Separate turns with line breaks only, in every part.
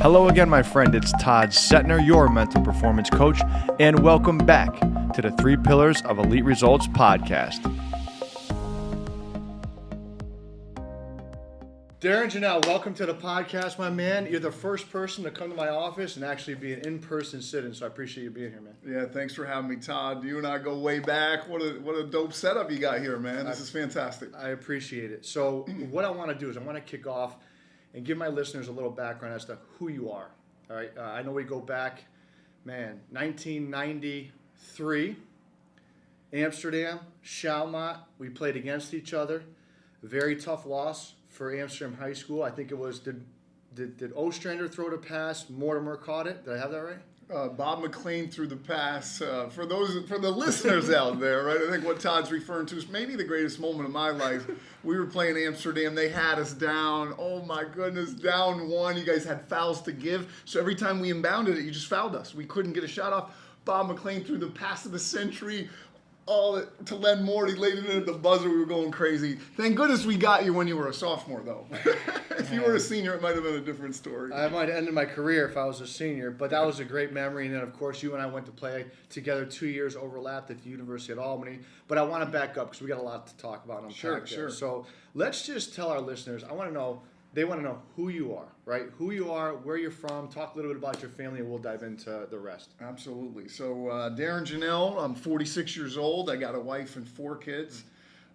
Hello again, my friend. It's Todd Cetnar, your mental performance coach, and welcome back to the 3 Pillars of Elite Results podcast. Darrin Jahnel, welcome to the podcast, my man. You're the first person to come to my office and actually be an in-person sit-in, so I appreciate you being here, man.
Yeah, thanks for having me, Todd. You and I go way back. What a dope setup you got here, man. This is fantastic.
I appreciate it. So what I want to do is I want to kick off and give my listeners a little background as to who you are. All right, I know we go back, 1993, Amsterdam, Schalmont. We played against each other. Very tough loss for Amsterdam High School. I think it was, did Ostrander throw the pass? Mortimer caught it. Did I have that right?
Bob McLean threw the pass. For the listeners out there, right? I think what Todd's referring to is maybe the greatest moment of my life. We were playing Amsterdam. They had us down. Oh my goodness, down 1. You guys had fouls to give. So every time we inbounded it, you just fouled us. We couldn't get a shot off. Bob McLean threw the pass of the century. All to Len Moore. He laid it in at the buzzer. We were going crazy. Thank goodness we got you when you were a sophomore, though. If you were a senior, it might have been a different story.
I might have ended my career if I was a senior, but that was a great memory. And then, of course, you and I went to play together 2 years overlapped at the University of Albany. But I want to back up because we got a lot to talk about.
Sure.
So let's just tell our listeners, they want to know who you are, right? Who you are, where you're from, talk a little bit about your family, and we'll dive into the rest.
Absolutely. So Darrin Jahnel, I'm 46 years old. I got a wife and 4 kids.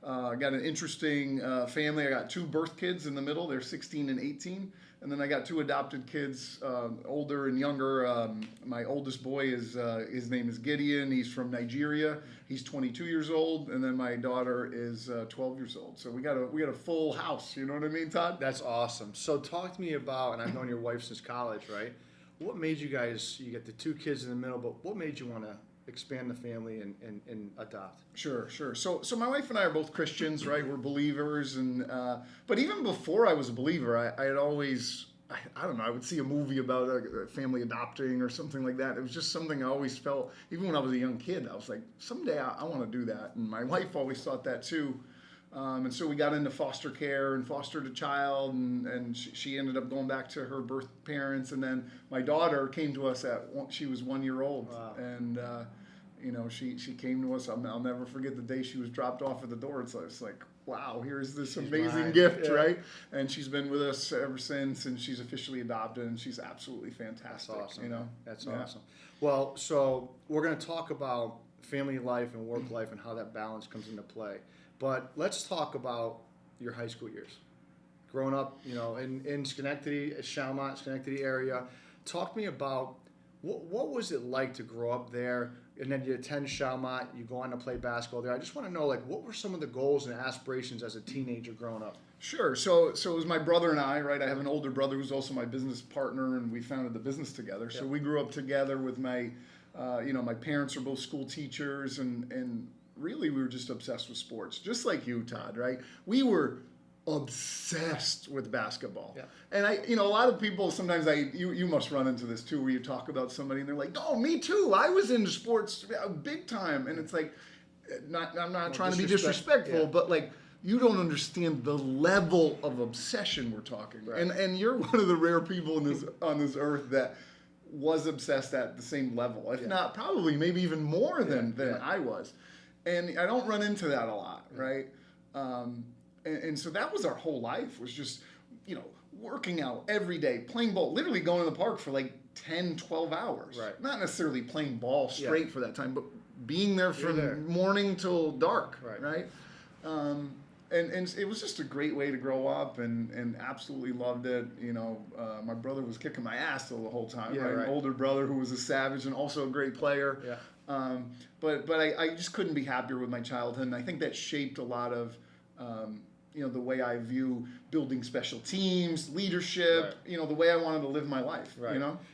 I got an interesting family. I got 2 birth kids in the middle. They're 16 and 18. And then I got 2 adopted kids, older and younger. My oldest boy his name is Gideon. He's from Nigeria. He's 22 years old. And then my daughter is 12 years old. So we got a full house. You know what I mean, Todd?
That's awesome. So talk to me about, and I've known your wife since college, right? What made you guys, you get the 2 kids in the middle, but what made you want to expand the family and adopt?
Sure. So my wife and I are both Christians, right? We're believers, and but even before I was a believer, I had always, I don't know, I would see a movie about a family adopting or something like that. It was just something I always felt, even when I was a young kid, I was like, someday I want to do that. And my wife always thought that too. And so we got into foster care and fostered a child, and she ended up going back to her birth parents. And then my daughter came to us she was 1 year old.
Wow.
And she came to us. I'll never forget the day she was dropped off at the door. It's like, wow, here's this amazing gift, right? And she's been with us ever since, and she's officially adopted, and she's absolutely fantastic.
That's awesome. That's
Yeah.
awesome. Well, so we're going to talk about family life and work life and how that balance comes into play. But let's talk about your high school years. Growing up, in Schenectady, Schenectady area. Talk to me about what was it like to grow up there, and then you attend Schalmont, you go on to play basketball there. I just want to know, what were some of the goals and aspirations as a teenager growing up?
Sure. So it was my brother and I, right? I have an older brother who's also my business partner, and we founded the business together. So we grew up together with my parents are both school teachers, and really we were just obsessed with sports, just like you, Todd, right? We were obsessed with basketball. Yeah. And a lot of people sometimes you must run into this too, where you talk about somebody and they're like, "Oh, me too. I was into sports big time." And it's like, I'm not trying to be disrespectful, but you don't understand the level of obsession we're talking. Right. And you're one of the rare people on this earth that was obsessed at the same level, if not probably maybe even more than I was. And I don't run into that a lot, right? And so that was our whole life, was just, working out every day, playing ball, literally going to the park for 10, 12 hours.
Right.
Not necessarily playing ball straight for that time, but being there from morning till dark, right? And it was just a great way to grow up, and absolutely loved it. My brother was kicking my ass the whole time, right? An older brother who was a savage and also a great player. Yeah. But I just couldn't be happier with my childhood, and I think that shaped a lot of the way I view building special teams, leadership, the way I wanted to live my life,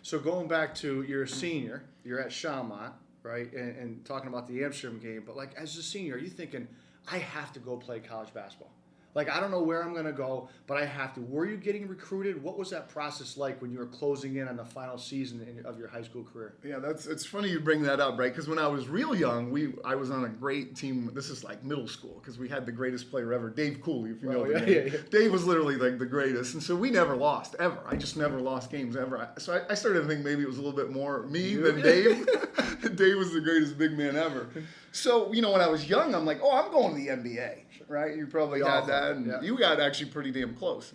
So going back to you're a senior, you're at Schalmont, right, and talking about the Amsterdam game, but as a senior, are you thinking, I have to go play college basketball?
Like, I don't know where I'm going to go, but I have to. Were you getting recruited? What was that process like when you were closing in on the final season of your high school career?
Yeah, it's funny you bring that up, right? Because when I was real young, I was on a great team. This is like middle school because we had the greatest player ever, Dave Cooley, if you know the name. Yeah. Dave was literally like the greatest, and so we never lost ever. I just never lost games ever. So I started to think maybe it was a little bit more me than Dave. Dave was the greatest big man ever. So when I was young, I'm like, oh, I'm going to the NBA, right? You probably had that, and you got actually pretty damn close.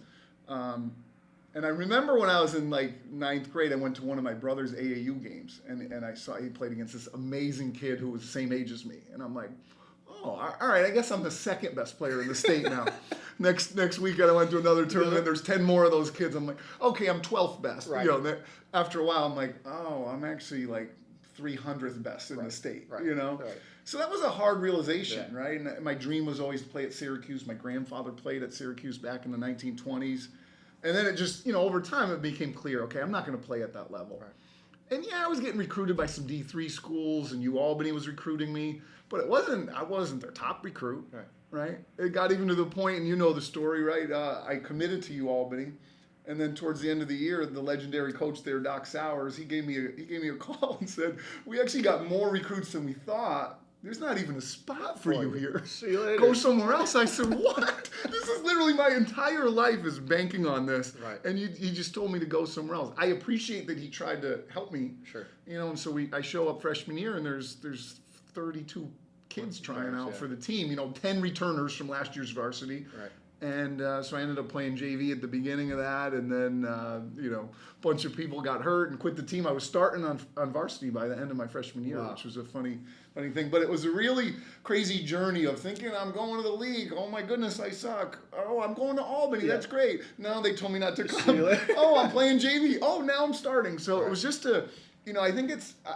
And I remember when I was in like 9th grade, I went to one of my brother's AAU games, and I saw he played against this amazing kid who was the same age as me, and I'm like, oh, all right, I guess I'm the second best player in the state now. Next weekend I went to another tournament. There's 10 more of those kids. I'm like, okay, I'm 12th best.
Right.
After a while, I'm like, oh, I'm actually like 300th best in the state. Right. Right. So that was a hard realization, right? And my dream was always to play at Syracuse. My grandfather played at Syracuse back in the 1920s. And then it just, over time it became clear, okay, I'm not going to play at that level. Right. And I was getting recruited by some D3 schools, and Albany was recruiting me, but I wasn't their top recruit, right? It got even to the point, and you know the story, right? I committed to Albany, and then towards the end of the year, the legendary coach there, Doc Sowers, he gave me a call and said, we actually got more recruits than we thought. There's not even a spot for you here.
See you later.
Go somewhere else. I said, what? This is literally my entire life is banking on this.
Right.
And he just told me to go somewhere else. I appreciate that he tried to help me.
Sure.
And so I show up freshman year, and there's 32 kids trying out for the team. 10 returners from last year's varsity.
Right.
And so I ended up playing JV at the beginning of that, and then a bunch of people got hurt and quit the team. I was starting on varsity by the end of my freshman year, which was a funny thing. But it was a really crazy journey of thinking, I'm going to the league. Oh my goodness, I suck. Oh, I'm going to Albany. That's great. No, they told me not to come. Oh, I'm playing JV. Oh, now I'm starting. So it was just I think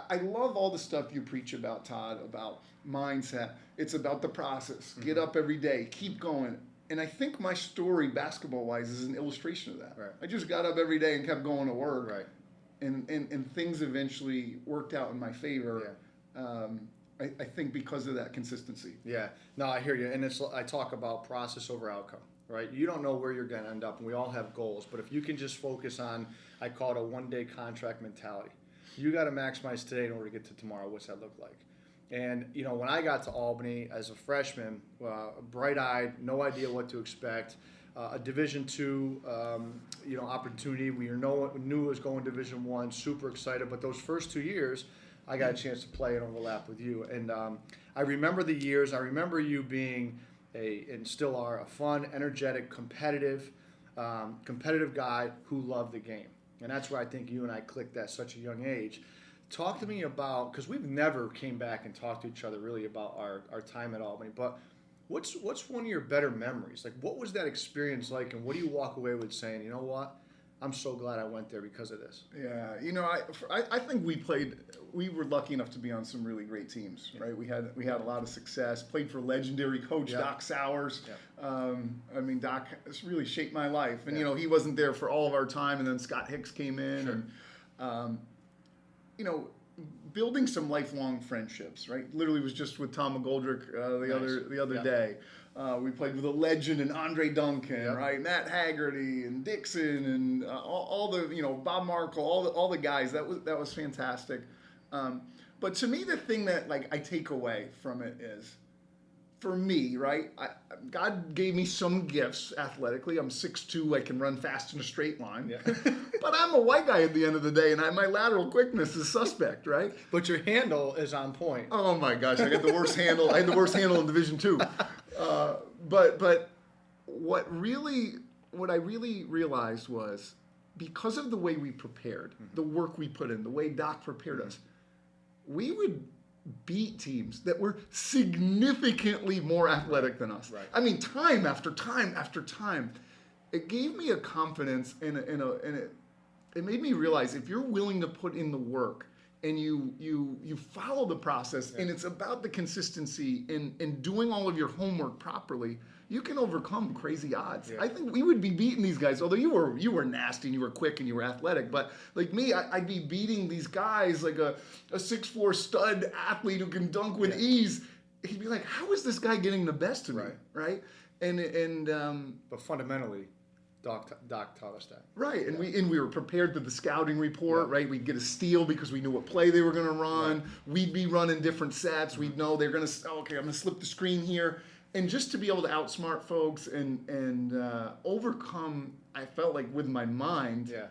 I love all the stuff you preach about, Todd, about mindset. It's about the process. Get up every day. Keep going. And I think my story, basketball-wise, is an illustration of that.
Right.
I just got up every day and kept going to work.
Right.
And things eventually worked out in my favor. Yeah. I think because of that consistency.
Yeah. No, I hear you. And I talk about process over outcome, right? You don't know where you're going to end up, and we all have goals. But if you can just focus on, I call it a one-day contract mentality. You got to maximize today in order to get to tomorrow. What's that look like? And, when I got to Albany as a freshman, bright-eyed, no idea what to expect, a Division II, opportunity. We knew it was going Division I, super excited. But those first 2 years, I got a chance to play and overlap with you. And I remember the years. I remember you being and still are, a fun, energetic, competitive guy who loved the game. And that's where I think you and I clicked at such a young age. Talk to me about, because we've never came back and talked to each other really about our time at Albany, but what's one of your better memories? Like, what was that experience like, and what do you walk away with saying, you know what, I'm so glad I went there because of this?
Yeah, I think we were lucky enough to be on some really great teams, right? We had a lot of success, played for legendary coach Doc Sowers. Doc has really shaped my life, and he wasn't there for all of our time, and then Scott Hicks came in, and building some lifelong friendships, right? Literally was just with Tom McGoldrick the other day. We played with a legend and Andre Duncan, right? Matt Haggerty and Dixon and all the Bob Markle, all the guys. That was fantastic. But to me, the thing that I take away from it is, for me, right? God gave me some gifts athletically. I'm 6'2", I can run fast in a straight line. Yeah. But I'm a white guy at the end of the day, and my lateral quickness is suspect, right?
But your handle is on point.
Oh my gosh, I got the worst handle. I had the worst handle in Division II. But what I really realized was, because of the way we prepared, the work we put in, the way Doc prepared us, we would beat teams that were significantly more athletic than us.
Right.
I mean, time after time after time. It gave me a confidence and it made me realize, if you're willing to put in the work and you follow the process, and it's about the consistency and doing all of your homework properly, you can overcome crazy odds. Yeah. I think we would be beating these guys, although you were nasty and you were quick and you were athletic, but like me, I'd be beating these guys like a 6'4" stud athlete who can dunk with ease. He'd be like, how is this guy getting the best of me, right?
But fundamentally, Doc taught us that.
Right, and we were prepared to the scouting report, right? We'd get a steal because we knew what play they were going to run.
Right.
We'd be running different sets. We'd know they're going to, okay, I'm going to slip the screen here. And just to be able to outsmart folks and overcome, I felt like with my mind,
Yeah.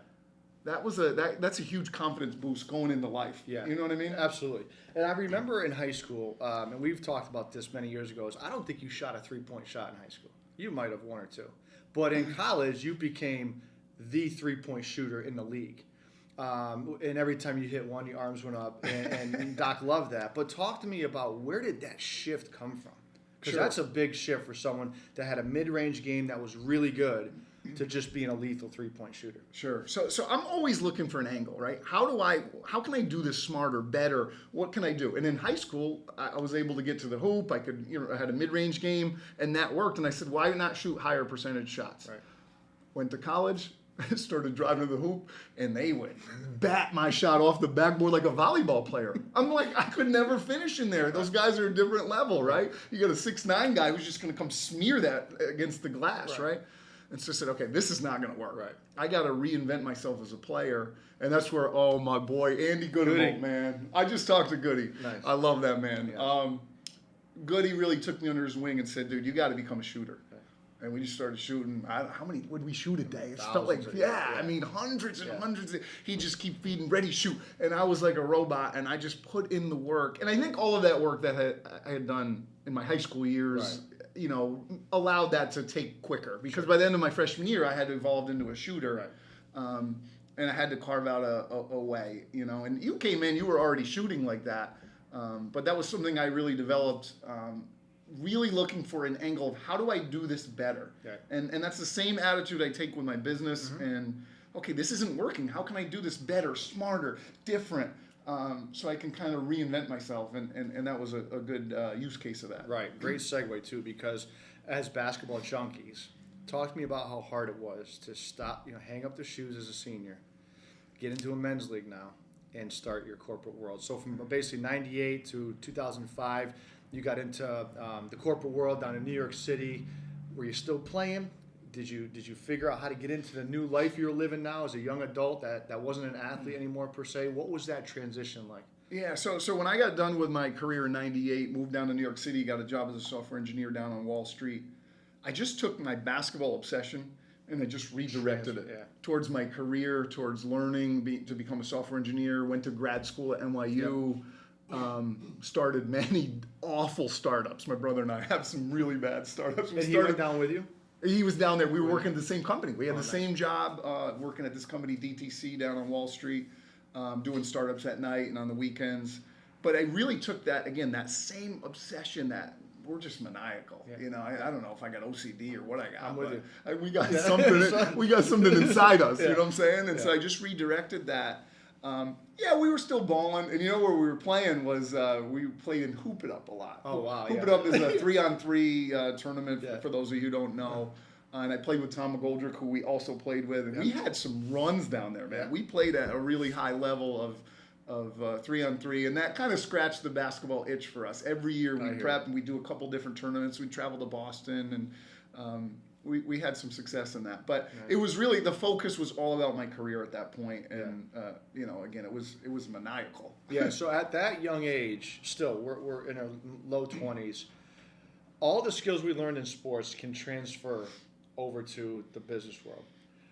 that's a huge confidence boost going into life.
Yeah.
You know what I mean?
Absolutely. And I remember in high school, and we've talked about this many years ago, is I don't think you shot a three-point shot in high school. You might have one or two. But in college, you became the three-point shooter in the league. And every time you hit one, your arms went up, and Doc loved that. But talk to me about where did that shift come from? Because that's a big shift for someone that had a mid-range game that was really good to just being a lethal three-point shooter.
Sure. So I'm always looking for an angle, right? How can I do this smarter, better? What can I do? And in high school, I was able to get to the hoop. I could, I had a mid-range game, and that worked. And I said, why not shoot higher percentage shots?
Right.
Went to college, started driving to the hoop, and they would bat my shot off the backboard like a volleyball player. I'm like, I could never finish in there. Those guys are a different level, right? You got a 6'9" guy who's just going to come smear that against the glass, right? And so I said, okay, this is not going to work.
Right.
I got to reinvent myself as a player. And that's where, oh, my boy, Andy Goody, man. I just talked to Goody.
Nice.
I love that man.
Yeah.
Goody really took me under his wing and said, dude, you got to become a shooter. And we just started shooting. How many would we shoot a day? It felt like, I mean, hundreds and hundreds. He'd just keep feeding, ready, shoot. And I was like a robot, and I just put in the work. And I think all of that work that I had done in my high school years, allowed that to take quicker. Because by the end of my freshman year, I had evolved into a shooter. Right. And I had to carve out a way, And you came in, you were already shooting like that. But that was something I really developed. Really looking for an angle of how do I do this better? Okay. And that's the same attitude I take with my business. Mm-hmm. And okay, this isn't working. How can I do this better, smarter, different? So I can kind of reinvent myself. And that was a good use case of that.
Right. Great segue too, because as basketball junkies, talk to me about how hard it was to stop, hang up the shoes as a senior, get into a men's league now, and start your corporate world. So from basically 98 to 2005, you got into the corporate world down in New York City. Were you still playing? Did you figure out how to get into the new life you're living now as a young adult that wasn't an athlete anymore per se? What was that transition like?
Yeah, so when I got done with my career in 98, moved down to New York City, got a job as a software engineer down on Wall Street, I just took my basketball obsession and I just redirected it towards my career, towards learning to become a software engineer, went to grad school at NYU. Yep. Started many awful startups. My brother and I have some really bad startups.
And he went down with you?
He was down there. We were working at the same company. We had the same job, working at this company, DTC, down on Wall Street, doing startups at night and on the weekends. But I really took that, again, that same obsession that we're just maniacal. Yeah. I don't know if I got OCD or what I got.
I'm with you.
We got something. We got something inside us. You know what I'm saying? And so I just redirected that. We were still balling, and where we were playing was we played in Hoop It Up a lot.
Oh wow!
Hoop It Up is a 3-on-3 tournament for those of you who don't know. And I played with Tom McGoldrick, who we also played with, and we had some runs down there, man. Yeah. We played at a really high level of 3-on-3, and that kind of scratched the basketball itch for us. Every year we prep and we do a couple different tournaments. We travel to Boston and. We had some success in that, but it was really, the focus was all about my career at that point, and again, it was maniacal.
Yeah. So at that young age, still we're in our low 20s. All the skills we learned in sports can transfer over to the business world.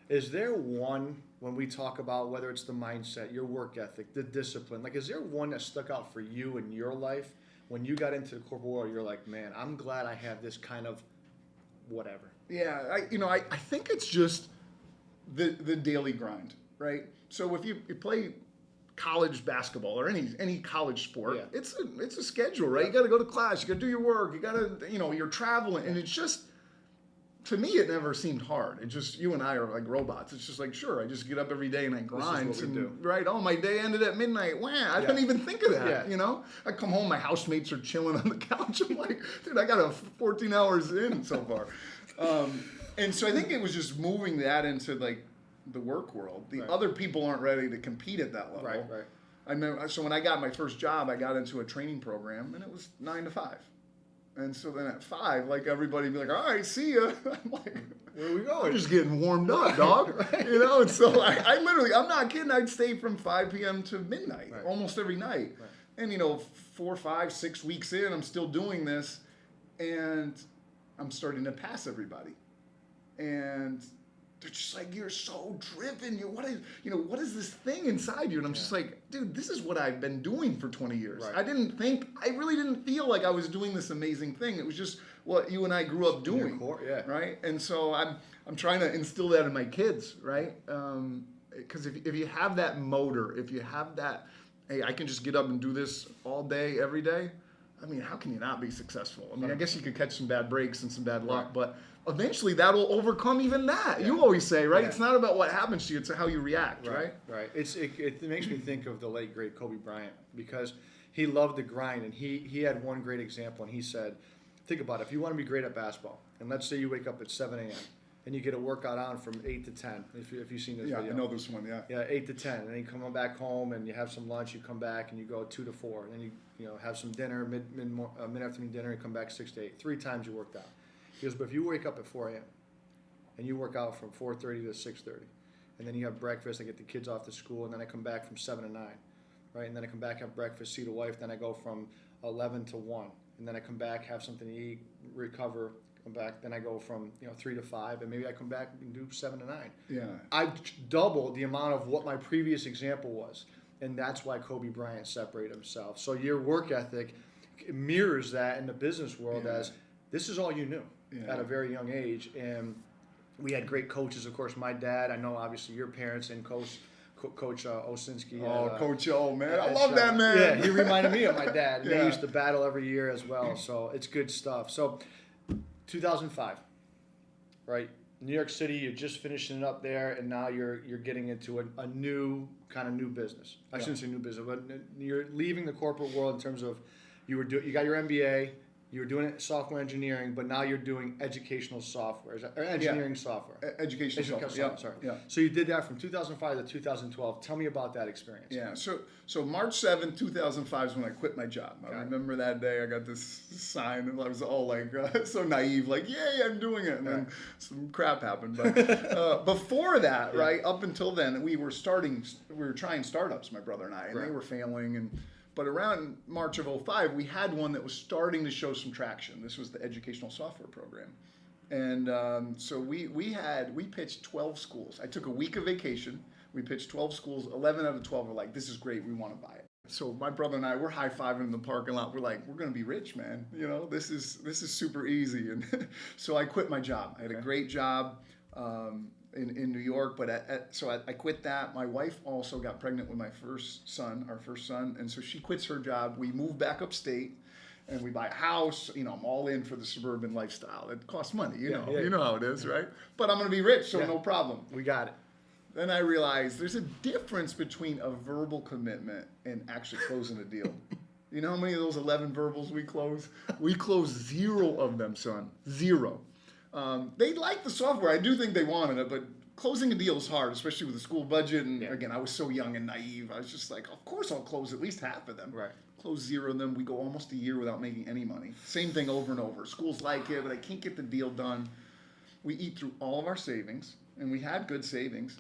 Is there one, when we talk about whether it's the mindset, your work ethic, the discipline, is there one that stuck out for you in your life when you got into the corporate world? You're like, man, I'm glad I have this kind of whatever.
Yeah, I think it's just the daily grind, right? So if you play college basketball or any college sport, it's a schedule, right? You got to go to class, you got to do your work, you got to, you're traveling, and it's just, to me, it never seemed hard. It just, you and I are like robots. It's just like, sure, I just get up every day and I grind.
This is what we do.
Right? Oh, my day ended at midnight. Wow, I didn't even think of that. I come home, my housemates are chilling on the couch. I'm like, dude, I got 14 hours in so far. And so I think it was just moving that into the work world. The other people aren't ready to compete at that level.
Right.
I know. So when I got my first job, I got into a training program, and it was 9 to 5. And so then at 5, like everybody would be like, all right, see ya. I'm like,
Where are we going?
I'm just getting warmed up, dog.
Right.
You know, and so I literally, I'm not kidding, I'd stay from 5 p.m. to midnight
Right.
almost every night.
Right.
And, you know, 4, 5, 6 weeks in, I'm still doing this, and I'm starting to pass everybody. And they're just like, you're so driven. What is this thing inside you? And I'm just like, dude, this is what I've been doing for 20 years.
Right.
I really didn't feel like I was doing this amazing thing. It was just what you and I grew up doing.
Yeah.
Right. And so I'm trying to instill that in my kids. Right. Because if you have that motor, if you have that, hey, I can just get up and do this all day, every day. I mean, how can you not be successful? I mean, I guess you could catch some bad breaks and some bad luck,
Right.
but eventually that'll overcome even that.
Yeah.
You always say, right?
Yeah.
It's not about what happens to you, it's how you react, right?
Right. It makes me think of the late great Kobe Bryant, because he loved the grind, and he had one great example, and he said, think about it, if you want to be great at basketball, and let's say you wake up at 7 a.m. and you get a workout on from 8 to 10, if you've seen this
Yeah,
video.
I know this one, yeah.
Yeah, 8 to 10, and then you come back home and you have some lunch. You come back and you go 2 to 4, and then you have some dinner, mid afternoon dinner, and come back 6 to 8. 3 times you worked out. He goes, but if you wake up at 4 a.m. and you work out from 4:30 to 6:30, and then you have breakfast, I get the kids off to school, and then I come back from 7 to 9, right? And then I come back, have breakfast, see the wife, then I go from 11 to 1, and then I come back, have something to eat, recover, come back, then I go from 3 to 5, and maybe I come back and do 7 to 9.
Yeah.
I've doubled the amount of what my previous example was, and that's why Kobe Bryant separated himself. So your work ethic mirrors that in the business world as this is all you knew at a very young age. And we had great coaches, of course. My dad, I know obviously your parents, and Coach Osinski.
Coach O, man. I love that man.
Yeah, he reminded me of my dad.
Yeah.
They used to battle every year as well, so it's good stuff. So 2005, right? New York City, you're just finishing it up there, and now you're getting into a new kind of new business. I shouldn't say new business, but you're leaving the corporate world in terms of you got your MBA, you were doing software engineering, but now you're doing educational software, or engineering software.
Educational software.
Software, sorry.
Yeah.
So you did that from 2005 to 2012. Tell me about that experience.
Yeah, so March 7th, 2005 is when I quit my job. I remember that day. I got this sign, and I was all like so naive, like, yay, I'm doing it. And then some crap happened. But before that, right, up until then, we were trying startups, my brother and I, and they were failing. But around March of 2005, we had one that was starting to show some traction. This was the educational software program. And so we pitched 12 schools. I took a week of vacation. We pitched 12 schools. 11 out of 12 were like, this is great. We want to buy it. So my brother and I, we're high-fiving in the parking lot. We're like, we're going to be rich, man. This is super easy. And so I quit my job. I had a great job in New York, but so I quit that. My wife also got pregnant with our first son, and so she quits her job. We move back upstate, and we buy a house. I'm all in for the suburban lifestyle. It costs money, you know how it is, right? But I'm going to be rich, so no problem.
We got it.
Then I realized there's a difference between a verbal commitment and actually closing a deal. You know how many of those 11 verbals we closed? We closed 0 of them, son. 0. They liked the software. I do think they wanted it, but closing a deal is hard, especially with the school budget. And again, I was so young and naive. I was just like, of course I'll close at least half of them.
Right.
Close 0 of them. We go almost a year without making any money. Same thing over and over. Schools like it, but I can't get the deal done. We eat through all of our savings, and we had good savings,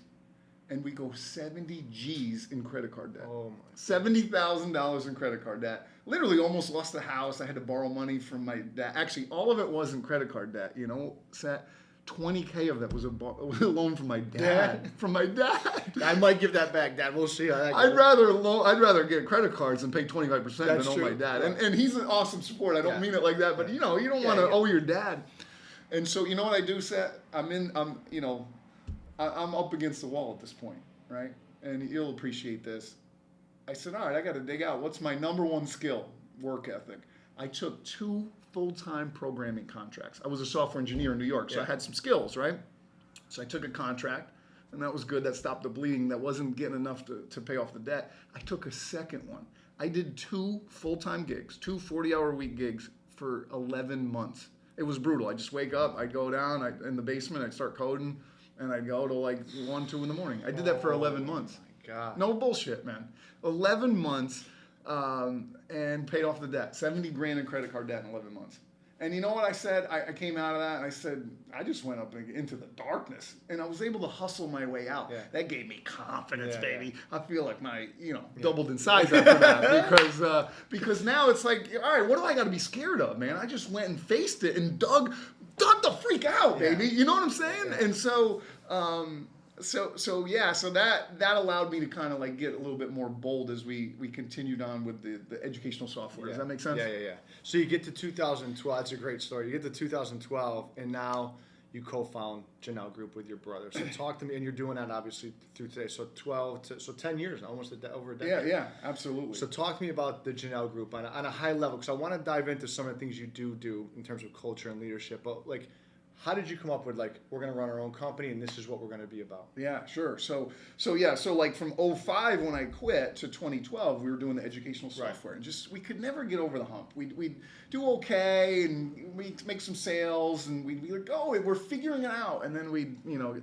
and we go 70 G's in credit card debt.
Oh my.
$70,000 in credit card debt. Literally almost lost the house. I had to borrow money from my dad. Actually, all of it wasn't credit card debt. 20K of that was a loan from my dad. From my dad.
I might give that back, Dad. We'll see how that goes.
I'd rather get credit cards and pay 25% than owe my dad.
Right.
And he's an awesome support. I don't mean it like that, but you don't want to owe your dad. And so you know what I do, Seth? I'm up against the wall at this point, right? And you'll appreciate this. I said, all right, I got to dig out. What's my number one skill? Work ethic. I took 2 full-time programming contracts. I was a software engineer in New York, so I had some skills, right? So I took a contract, and that was good. That stopped the bleeding. That wasn't getting enough to pay off the debt. I took a second one. I did 2 full-time gigs, 2 40-hour-a-week gigs for 11 months. It was brutal. I just wake up, I'd go down in the basement, I'd start coding, and I'd go to like 1, 2 in the morning. I did that for 11 months.
My God.
No bullshit, man. 11 months and paid off the debt. 70 grand in credit card debt in 11 months. And you know what I said? I came out of that and I said, I just went up into the darkness and I was able to hustle my way out.
Yeah.
That gave me confidence,
Yeah,
baby.
yeah.
I feel like doubled in size after that because now it's like, all right, what do I got to be scared of, man? I just went and faced it and dug the freak out, baby. You know what I'm saying?
Yeah.
And so that allowed me to kind of like get a little bit more bold as we continued on with the educational software. Does that make sense?
Yeah. So you get to 2012. That's a great story. You get to 2012, and now you co-found Jahnel Group with your brother. So talk to me, and you're doing that obviously through today. So 10 years now, almost over a decade.
Yeah, absolutely.
So talk to me about the Jahnel Group on a high level, because I want to dive into some of the things you do in terms of culture and leadership. But like, how did you come up with like, we're going to run our own company and this is what we're going to be about?
Yeah, sure. So like from 2005 when I quit to 2012, we were doing the educational software, and just we could never get over the hump. We'd do okay, and we'd make some sales, and we'd be like, oh, we're figuring it out, and then we'd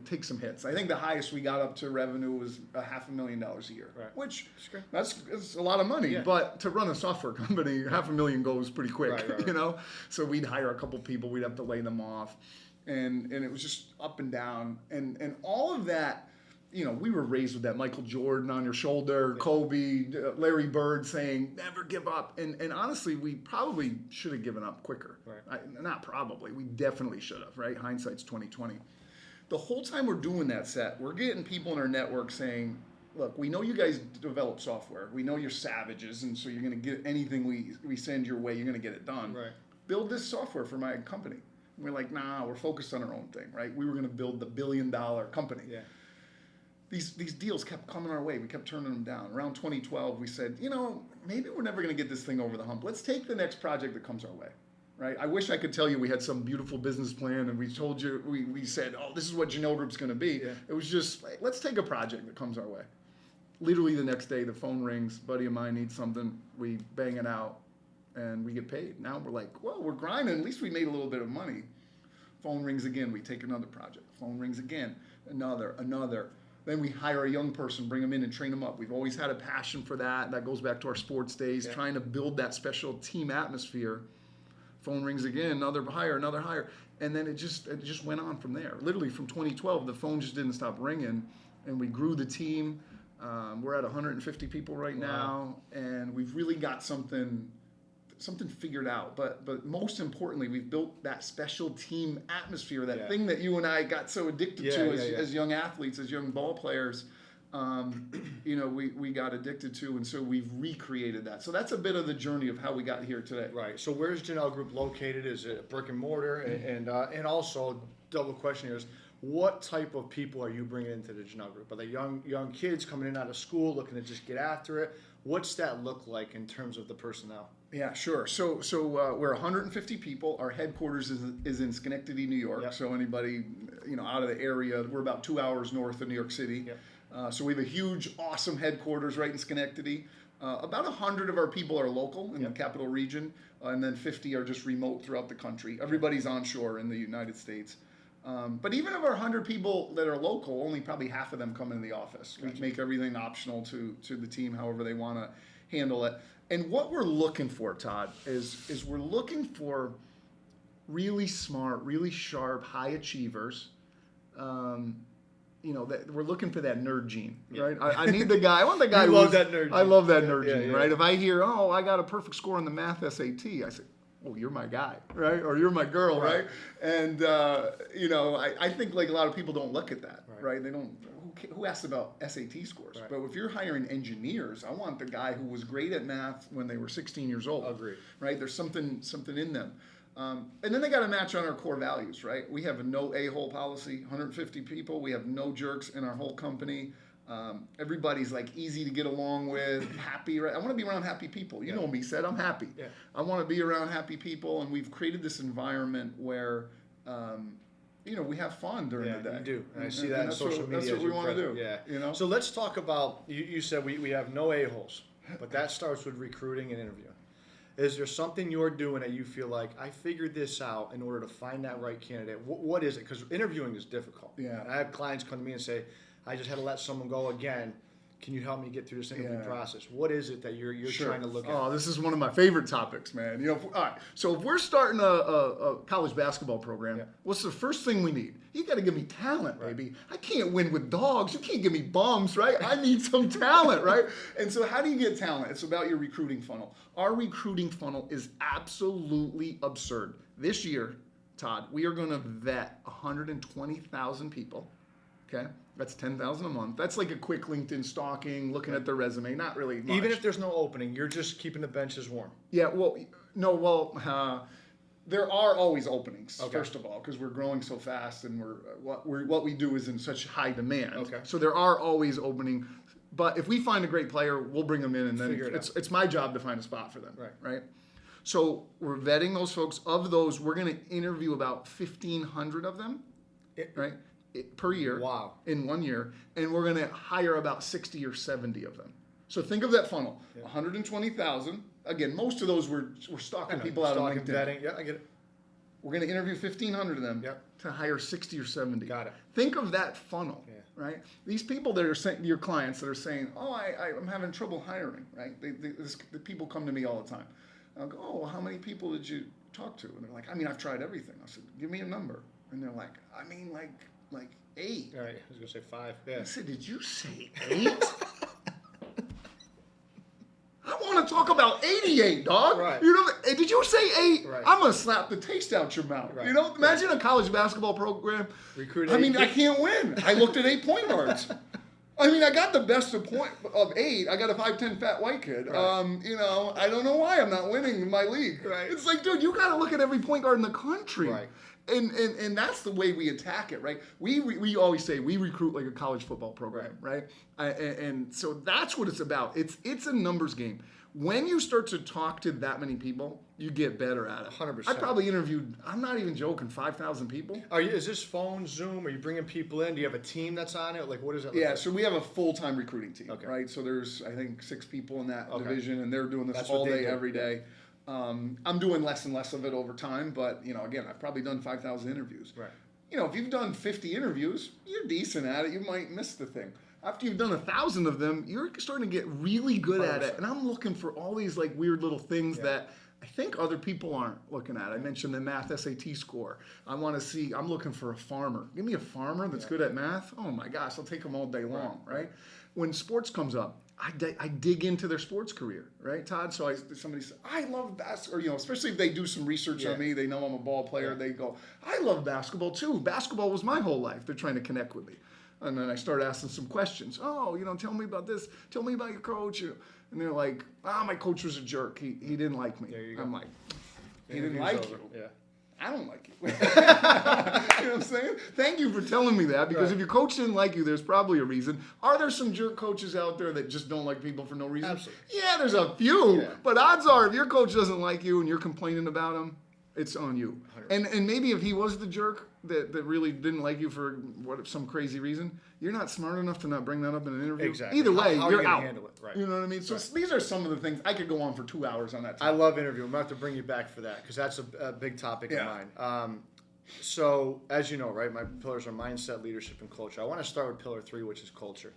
take some hits. I think the highest we got up to revenue was $500,000 a year, which that's a lot of money.
Yeah.
But to run a software company, $500,000 goes pretty quick,
right.
So we'd hire a couple people, we'd have to lay them off. And it was just up and down, and all of that, we were raised with that Michael Jordan on your shoulder, Kobe, Larry Bird saying never give up, and honestly, we probably should have given up quicker. Not probably, we definitely should have. Right, hindsight's 20/20. The whole time we're doing that set, we're getting people in our network saying, look, we know you guys develop software, we know you're savages, and so you're going to get anything we send your way, you're going to get it done. Build this software for my company. We're like, nah, we're focused on our own thing, right? We were going to build the $1 billion company.
Yeah.
These deals kept coming our way. We kept turning them down. Around 2012, we said, maybe we're never going to get this thing over the hump. Let's take the next project that comes our way, right? I wish I could tell you we had some beautiful business plan and we told you, we said, oh, this is what Jahnel Group's going to be. Yeah. It was just, like, let's take a project that comes our way. Literally the next day, the phone rings. Buddy of mine needs something. We bang it out. And we get paid. Now we're like, well, we're grinding. At least we made a little bit of money. Phone rings again. We take another project. Phone rings again. Another. Then we hire a young person, bring them in and train them up. We've always had a passion for that. That goes back to our sports days, trying to build that special team atmosphere. Phone rings again. Another hire. And then it just went on from there. Literally from 2012, the phone just didn't stop ringing. And we grew the team. We're at 150 people right now. And we've really got something figured out, but most importantly, we've built that special team atmosphere, that thing that you and I got so addicted to as young athletes, as young ball players. We got addicted to, and so we've recreated that. So that's a bit of the journey of how we got here today.
Right. So where's Jahnel Group located? Is it brick and mortar? And also, double question here is, what type of people are you bringing into the Jahnel Group? Are they young kids coming in out of school looking to just get after it? What's that look like in terms of the personnel?
Yeah, sure. So we're 150 people. Our headquarters is in Schenectady, New York. Yep. So anybody out of the area, we're about 2 hours north of New York City. Yep. So we have a huge, awesome headquarters right in Schenectady. About 100 of our people are local in the capital region, and then 50 are just remote throughout the country. Everybody's onshore in the United States. But even of our 100 people that are local, only probably half of them come into the office. Gotcha. We make everything optional to the team, however they want to handle it. And what we're looking for, Todd, is we're looking for really smart, really sharp, high achievers. That we're looking for that nerd gene, right? I need the guy. I want the guy.
Love that nerd gene.
I love that nerd gene, right? If I hear, oh, I got a perfect score on the math SAT, I say, oh, you're my guy, right? Or you're my girl, right? And I think like a lot of people don't look at that, right? They don't. Who asks about SAT scores? Right. But if you're hiring engineers, I want the guy who was great at math when they were 16 years old.
Agreed.
Right? There's something in them. And then they got to match on our core values, right? We have a no a-hole policy, 150 people. We have no jerks in our whole company. Everybody's like easy to get along with, happy, right? I want to be around happy people. You know me, said I'm happy. Yeah. I want to be around happy people, and we've created this environment where we have fun during the day.
You do. And I see that on social media.
That's what we want to do.
Yeah. So let's talk about, you said we have no a-holes, but that starts with recruiting and interviewing. Is there something you're doing that you feel like, I figured this out in order to find that right candidate? What is it? Because interviewing is difficult.
Yeah.
And I have clients come to me and say, I just had to let someone go again. Can you help me get through this interview process? What is it that you're trying to look at?
Oh, this is one of my favorite topics, man. You know, all right. So if we're starting a college basketball program, what's the first thing we need? You got to give me talent, baby. I can't win with dogs. You can't give me bums, right? I need some talent, right? And so how do you get talent? It's about your recruiting funnel. Our recruiting funnel is absolutely absurd. This year, Todd, we are going to vet 120,000 people. Okay, that's 10,000 a month. That's like a quick LinkedIn stalking, looking at their resume. Not really much.
Even if there's no opening, you're just keeping the benches warm.
Yeah, there are always openings. First of all, because we're growing so fast, and what we do is in such high demand.
Okay.
So there are always openings. But if we find a great player, we'll bring them in, and then it's my job to find a spot for them. Right. So we're vetting those folks. Of those, we're going to interview about 1,500 of them. Right. Per year.
Wow.
In 1 year, and we're going to hire about 60 or 70 of them. So think of that funnel: 120,000. Again, most of those we're stalking people out on LinkedIn.
Vetting. Yeah, I get it.
We're going to interview 1,500 of them to hire 60 or 70.
Got it.
Think of that funnel, right? These people that are saying, your clients that are saying, "Oh, I'm having trouble hiring," right? The people come to me all the time. I'll go, "Oh, well, how many people did you talk to?" And they're like, "I mean, I've tried everything." I said, "Give me a number." And they're like, "I mean, like 8."
All right, I was gonna say 5. Yeah.
I said, "Did you say 8?" I want to talk about 88, dog.
Right.
You know, did you say 8?
Right.
I'm gonna slap the taste out your mouth.
Right.
You know, imagine a college basketball program.
Recruiting.
I mean, I can't win. I looked at 8 point guards. I mean, I got the best of 8. I got a 5'10" fat white kid.
Right.
You know, I don't know why I'm not winning in my league.
Right.
It's like, dude, you got to look at every point guard in the country.
Right.
And that's the way we attack it, right? We always say we recruit like a college football program, right? And so that's what it's about. It's a numbers game. When you start to talk to that many people, you get better at it.
100%.
I probably interviewed, I'm not even joking, 5,000 people.
Is this phone, Zoom? Are you bringing people in? Do you have a team that's on it? Like, what is it?
Yeah, so we have a full-time recruiting team,
Okay.
right? So there's, I think, 6 people in that division, and they're doing this
That's
all
what they
day,
do.
every day. I'm doing less and less of it over time, but, you know, again, I've probably done 5,000 interviews.
Right.
You know, if you've done 50 interviews, you're decent at it. You might miss the thing. After you've done 1,000 of them, you're starting to get really good at it. And I'm looking for all these like weird little things that I think other people aren't looking at. I mentioned the math SAT score. I'm looking for a farmer. Give me a farmer that's good at math. Oh my gosh, I'll take them all day long, right? When sports comes up, I dig into their sports career, right, Todd? So somebody said, "I love basketball," or, you know, especially if they do some research on me, they know I'm a ball player. They go, "I love basketball too. Basketball was my whole life." They're trying to connect with me. And then I start asking some questions. "Oh, you know, tell me about this. Tell me about your coach." And they're like, "My coach was a jerk. He didn't like me."
There you go.
I'm like, "He didn't like you.
Yeah.
I don't like you." You know what I'm saying? Thank you for telling me that, because if your coach didn't like you, there's probably a reason. Are there some jerk coaches out there that just don't like people for no reason?
Absolutely.
Yeah, there's a few.
Yeah.
But odds are, if your coach doesn't like you and you're complaining about him, it's on you.
100%.
And maybe if he was the jerk that really didn't like you for some crazy reason, you're not smart enough to not bring that up in an interview.
Exactly.
Either way,
how
you're
are you gonna
out.
handle it? Right.
You know what I mean? So these are some of the things. I could go on for 2 hours on that
I
topic.
love interviewing. I'm going to have to bring you back for that because that's a big topic of mine. So, as you know, right, my pillars are mindset, leadership, and culture. I want to start with pillar 3, which is culture.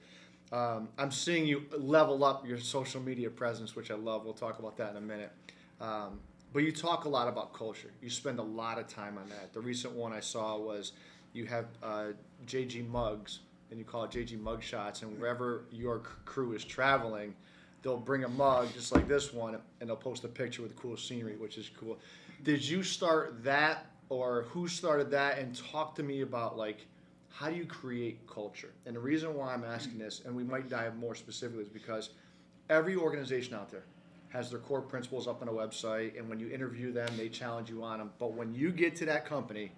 I'm seeing you level up your social media presence, which I love. We'll talk about that in a minute. But you talk a lot about culture. You spend a lot of time on that. The recent one I saw was you have JG Mugs, and you call it JG Mug Shots, and wherever your crew is traveling, they'll bring a mug just like this one, and they'll post a picture with cool scenery, which is cool. Did you start that, or who started that? And talk to me about, like, how do you create culture? And the reason why I'm asking this, and we might dive more specifically, is because every organization out there has their core principles up on a website, and when you interview them, they challenge you on them. But when you get to that company,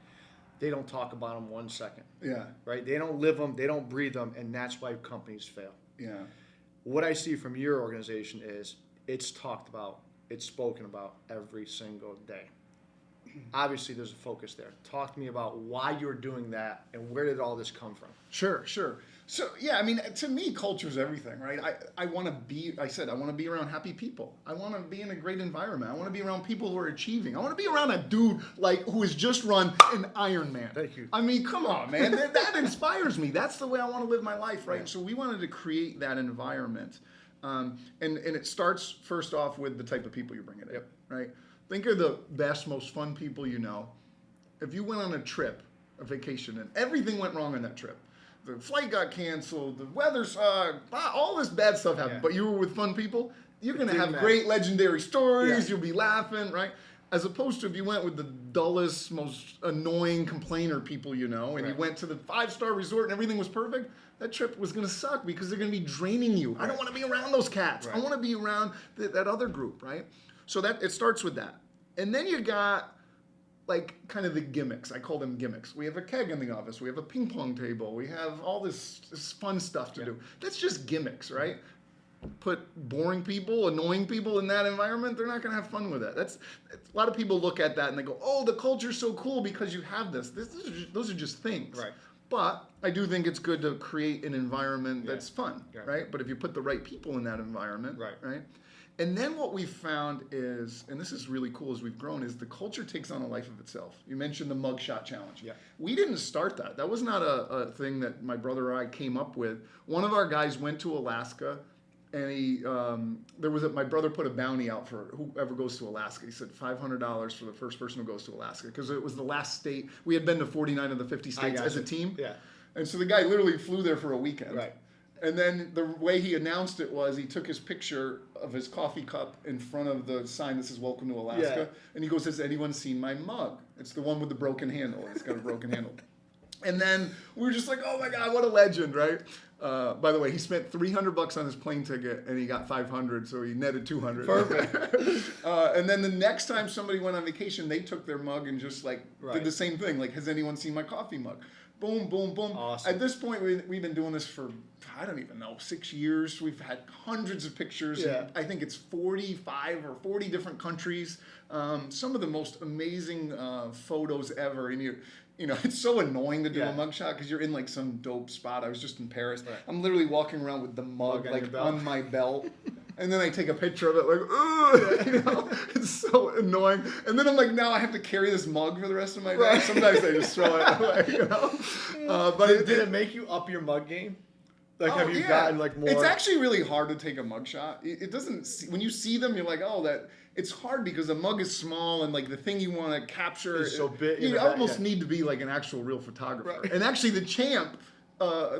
they don't talk about them 1 second.
Yeah.
Right? They don't live them, they don't breathe them, and that's why companies fail.
Yeah.
What I see from your organization is it's talked about, it's spoken about every single day. Obviously, there's a focus there. Talk to me about why you're doing that and where did all this come from?
Sure. So yeah, I mean, to me, culture is everything, right? I want to be. I want to be around happy people. I want to be in a great environment. I want to be around people who are achieving. I want to be around a dude who has just run an Ironman.
Thank you.
I mean, come on, man. That inspires me. That's the way I want to live my life, right? So we wanted to create that environment, and it starts first off with the type of people you're bringing in, right? Think of the best, most fun people you know. If you went on a trip, a vacation, and everything went wrong on that trip. The flight got canceled, the weather sucked, all this bad stuff happened, but you were with fun people, you're going to have great legendary stories, you'll be laughing, right? As opposed to if you went with the dullest, most annoying complainer people you know, and you went to the 5-star resort and everything was perfect, that trip was going to suck because they're going to be draining you. I don't want to be around those cats. I want to be around that other group, right? So that it starts with that. And then you got kind of the gimmicks. I call them gimmicks. We have a keg in the office. We have a ping pong table. We have all this fun stuff to do. That's just gimmicks, right? Put boring people, annoying people in that environment, they're not going to have fun with it. A lot of people look at that and they go, oh, the culture's so cool because you have this. Those are just things. Right. But I do think it's good to create an environment that's fun, right? But if you put the right people in that environment, right? And then what we've found is, and this is really cool as we've grown, is the culture takes on a life of itself. You mentioned the mugshot challenge. Yeah. We didn't start that. That was not a thing that my brother or I came up with. One of our guys went to Alaska, and my brother put a bounty out for whoever goes to Alaska. He said $500 for the first person who goes to Alaska, because it was the last state. We had been to 49 of the 50 states as a team. Yeah. And so the guy literally flew there for a weekend. Right. And then the way he announced it was he took his picture of his coffee cup in front of the sign that says "Welcome to Alaska," and he goes, "Has anyone seen my mug? It's the one with the broken handle. It's got a broken handle." And then we were just like, "Oh my God, what a legend!" Right? By the way, he spent $300 on his plane ticket, and he got $500, so he netted $200. Perfect. And then the next time somebody went on vacation, they took their mug and just did the same thing. Has anyone seen my coffee mug? Boom, boom, boom. Awesome. At this point, we've been doing this for, I don't even know, 6 years. We've had hundreds of pictures. Yeah. I think it's 45 or 40 different countries. Some of the most amazing photos ever. And it's so annoying to do a mugshot because you're in some dope spot. I was just in Paris. Right. I'm literally walking around with the mug on my belt. And then I take a picture of it, ugh, it's so annoying. And then I'm now I have to carry this mug for the rest of my day. Sometimes I just throw it away,
But did it make you up your mug game? Have you gotten more?
It's actually really hard to take a mug shot. It doesn't, when you see them, you're like, oh, it's hard because the mug is small and the thing you want to capture
is so big.
You almost need to be an actual real photographer. Right. And actually the champ,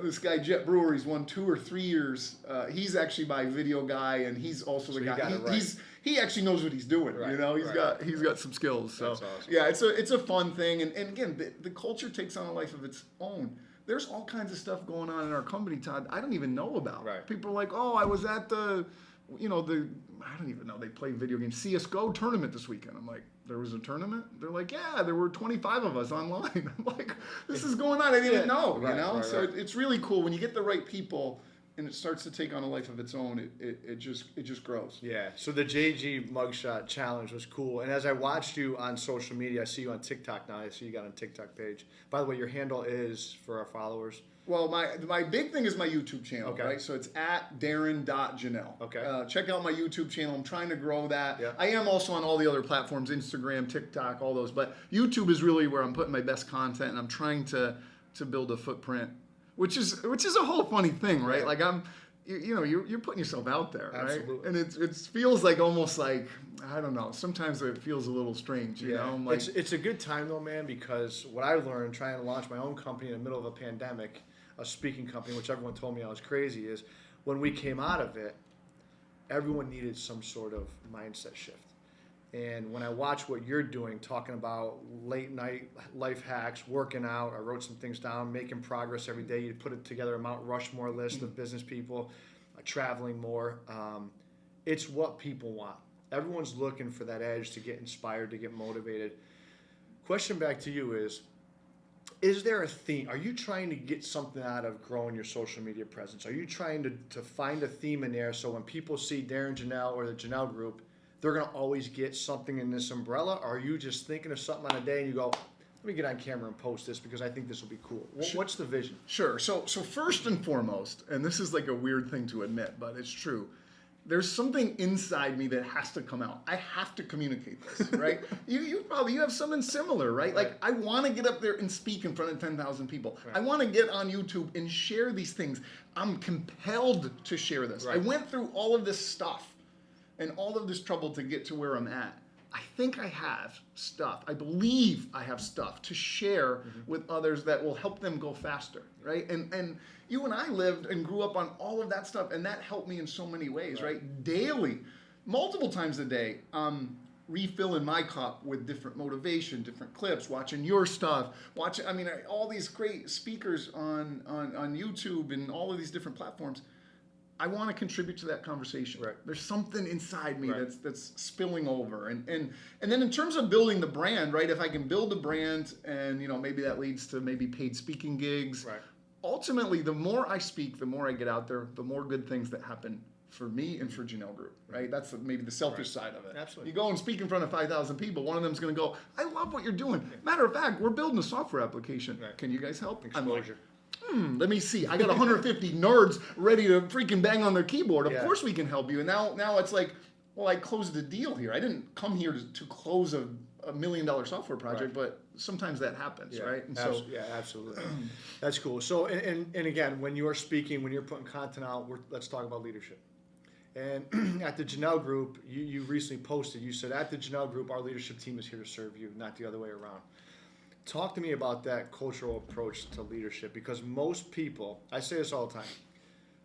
this guy Jet Brewer, he's won 2 or 3 years. He's actually my video guy, and he's also the guy. He actually knows what he's doing. Right. He's got some skills. So awesome. Yeah, it's a fun thing, and again, the culture takes on a life of its own. There's all kinds of stuff going on in our company, Todd, I don't even know about. Right. People are like, oh, I was at the I don't even know, they play video games, CSGO tournament this weekend. I'm like, there was a tournament? They're like, yeah, there were 25 of us online. I'm like, this is going on, I didn't know, So it's really cool when you get the right people and it starts to take on a life of its own, it just grows.
Yeah, so the JG Mugshot Challenge was cool. And as I watched you on social media, I see you on TikTok now. I see you got a TikTok page. By the way, your handle is, for our followers?
Well, my big thing is my YouTube channel, right? So it's at Darrin.Jahnel. Okay. Check out my YouTube channel. I'm trying to grow that. Yeah. I am also on all the other platforms, Instagram, TikTok, all those. But YouTube is really where I'm putting my best content, and I'm trying to build a footprint, which is a whole funny thing, right? Yeah. You're putting yourself out there, right? Absolutely. And it feels almost I don't know. Sometimes it feels a little strange, you know.
It's a good time though, man, because what I learned trying to launch my own company in the middle of a pandemic, a speaking company, which everyone told me I was crazy, is when we came out of it, everyone needed some sort of mindset shift. And when I watch what you're doing, talking about late night life hacks, working out, I wrote some things down, making progress every day. You put it together a Mount Rushmore list of business people, traveling more. It's what people want. Everyone's looking for that edge to get inspired, to get motivated. Question back to you is there a theme? Are you trying to get something out of growing your social media presence? Are you trying to find a theme in there so when people see Darrin Jahnel or the Jahnel Group, they're going to always get something in this umbrella? Or are you just thinking of something on a day and you go, let me get on camera and post this because I think this will be cool. What's the vision?
Sure. So first and foremost, and this is like a weird thing to admit, but it's true. There's something inside me that has to come out. I have to communicate this, right? you have something similar, right? Like I want to get up there and speak in front of 10,000 people. Right. I want to get on YouTube and share these things. I'm compelled to share this. Right. I went through all of this stuff and all of this trouble to get to where I'm at. I think I have stuff. I believe I have stuff to share with others that will help them go faster, right? And you and I lived and grew up on all of that stuff, and that helped me in so many ways, right? Daily, multiple times a day, refilling my cup with different motivation, different clips, watching your stuff, all these great speakers on YouTube and all of these different platforms. I want to contribute to that conversation. Right. There's something inside me that's spilling over. And then in terms of building the brand, right? If I can build a brand and, maybe that leads to maybe paid speaking gigs. Right. Ultimately, the more I speak, the more I get out there, the more good things that happen for me and for Jahnel Group, right? That's maybe the selfish side of it. Absolutely. You go and speak in front of 5,000 people, one of them's going to go, I love what you're doing. Matter of fact, we're building a software application. Right. Can you guys help?
Exposure.
Let me see. I got 150 nerds ready to freaking bang on their keyboard. Of course we can help you. And now it's like, well, I closed a deal here. I didn't come here to close a $1 million software project, but sometimes that happens, right? And
absolutely. That's cool. So, and again, when you're speaking, when you're putting content out, let's talk about leadership. And at the Jahnel Group, you recently posted, you said, at the Jahnel Group, our leadership team is here to serve you, not the other way around. Talk to me about that cultural approach to leadership, because most people, I say this all the time,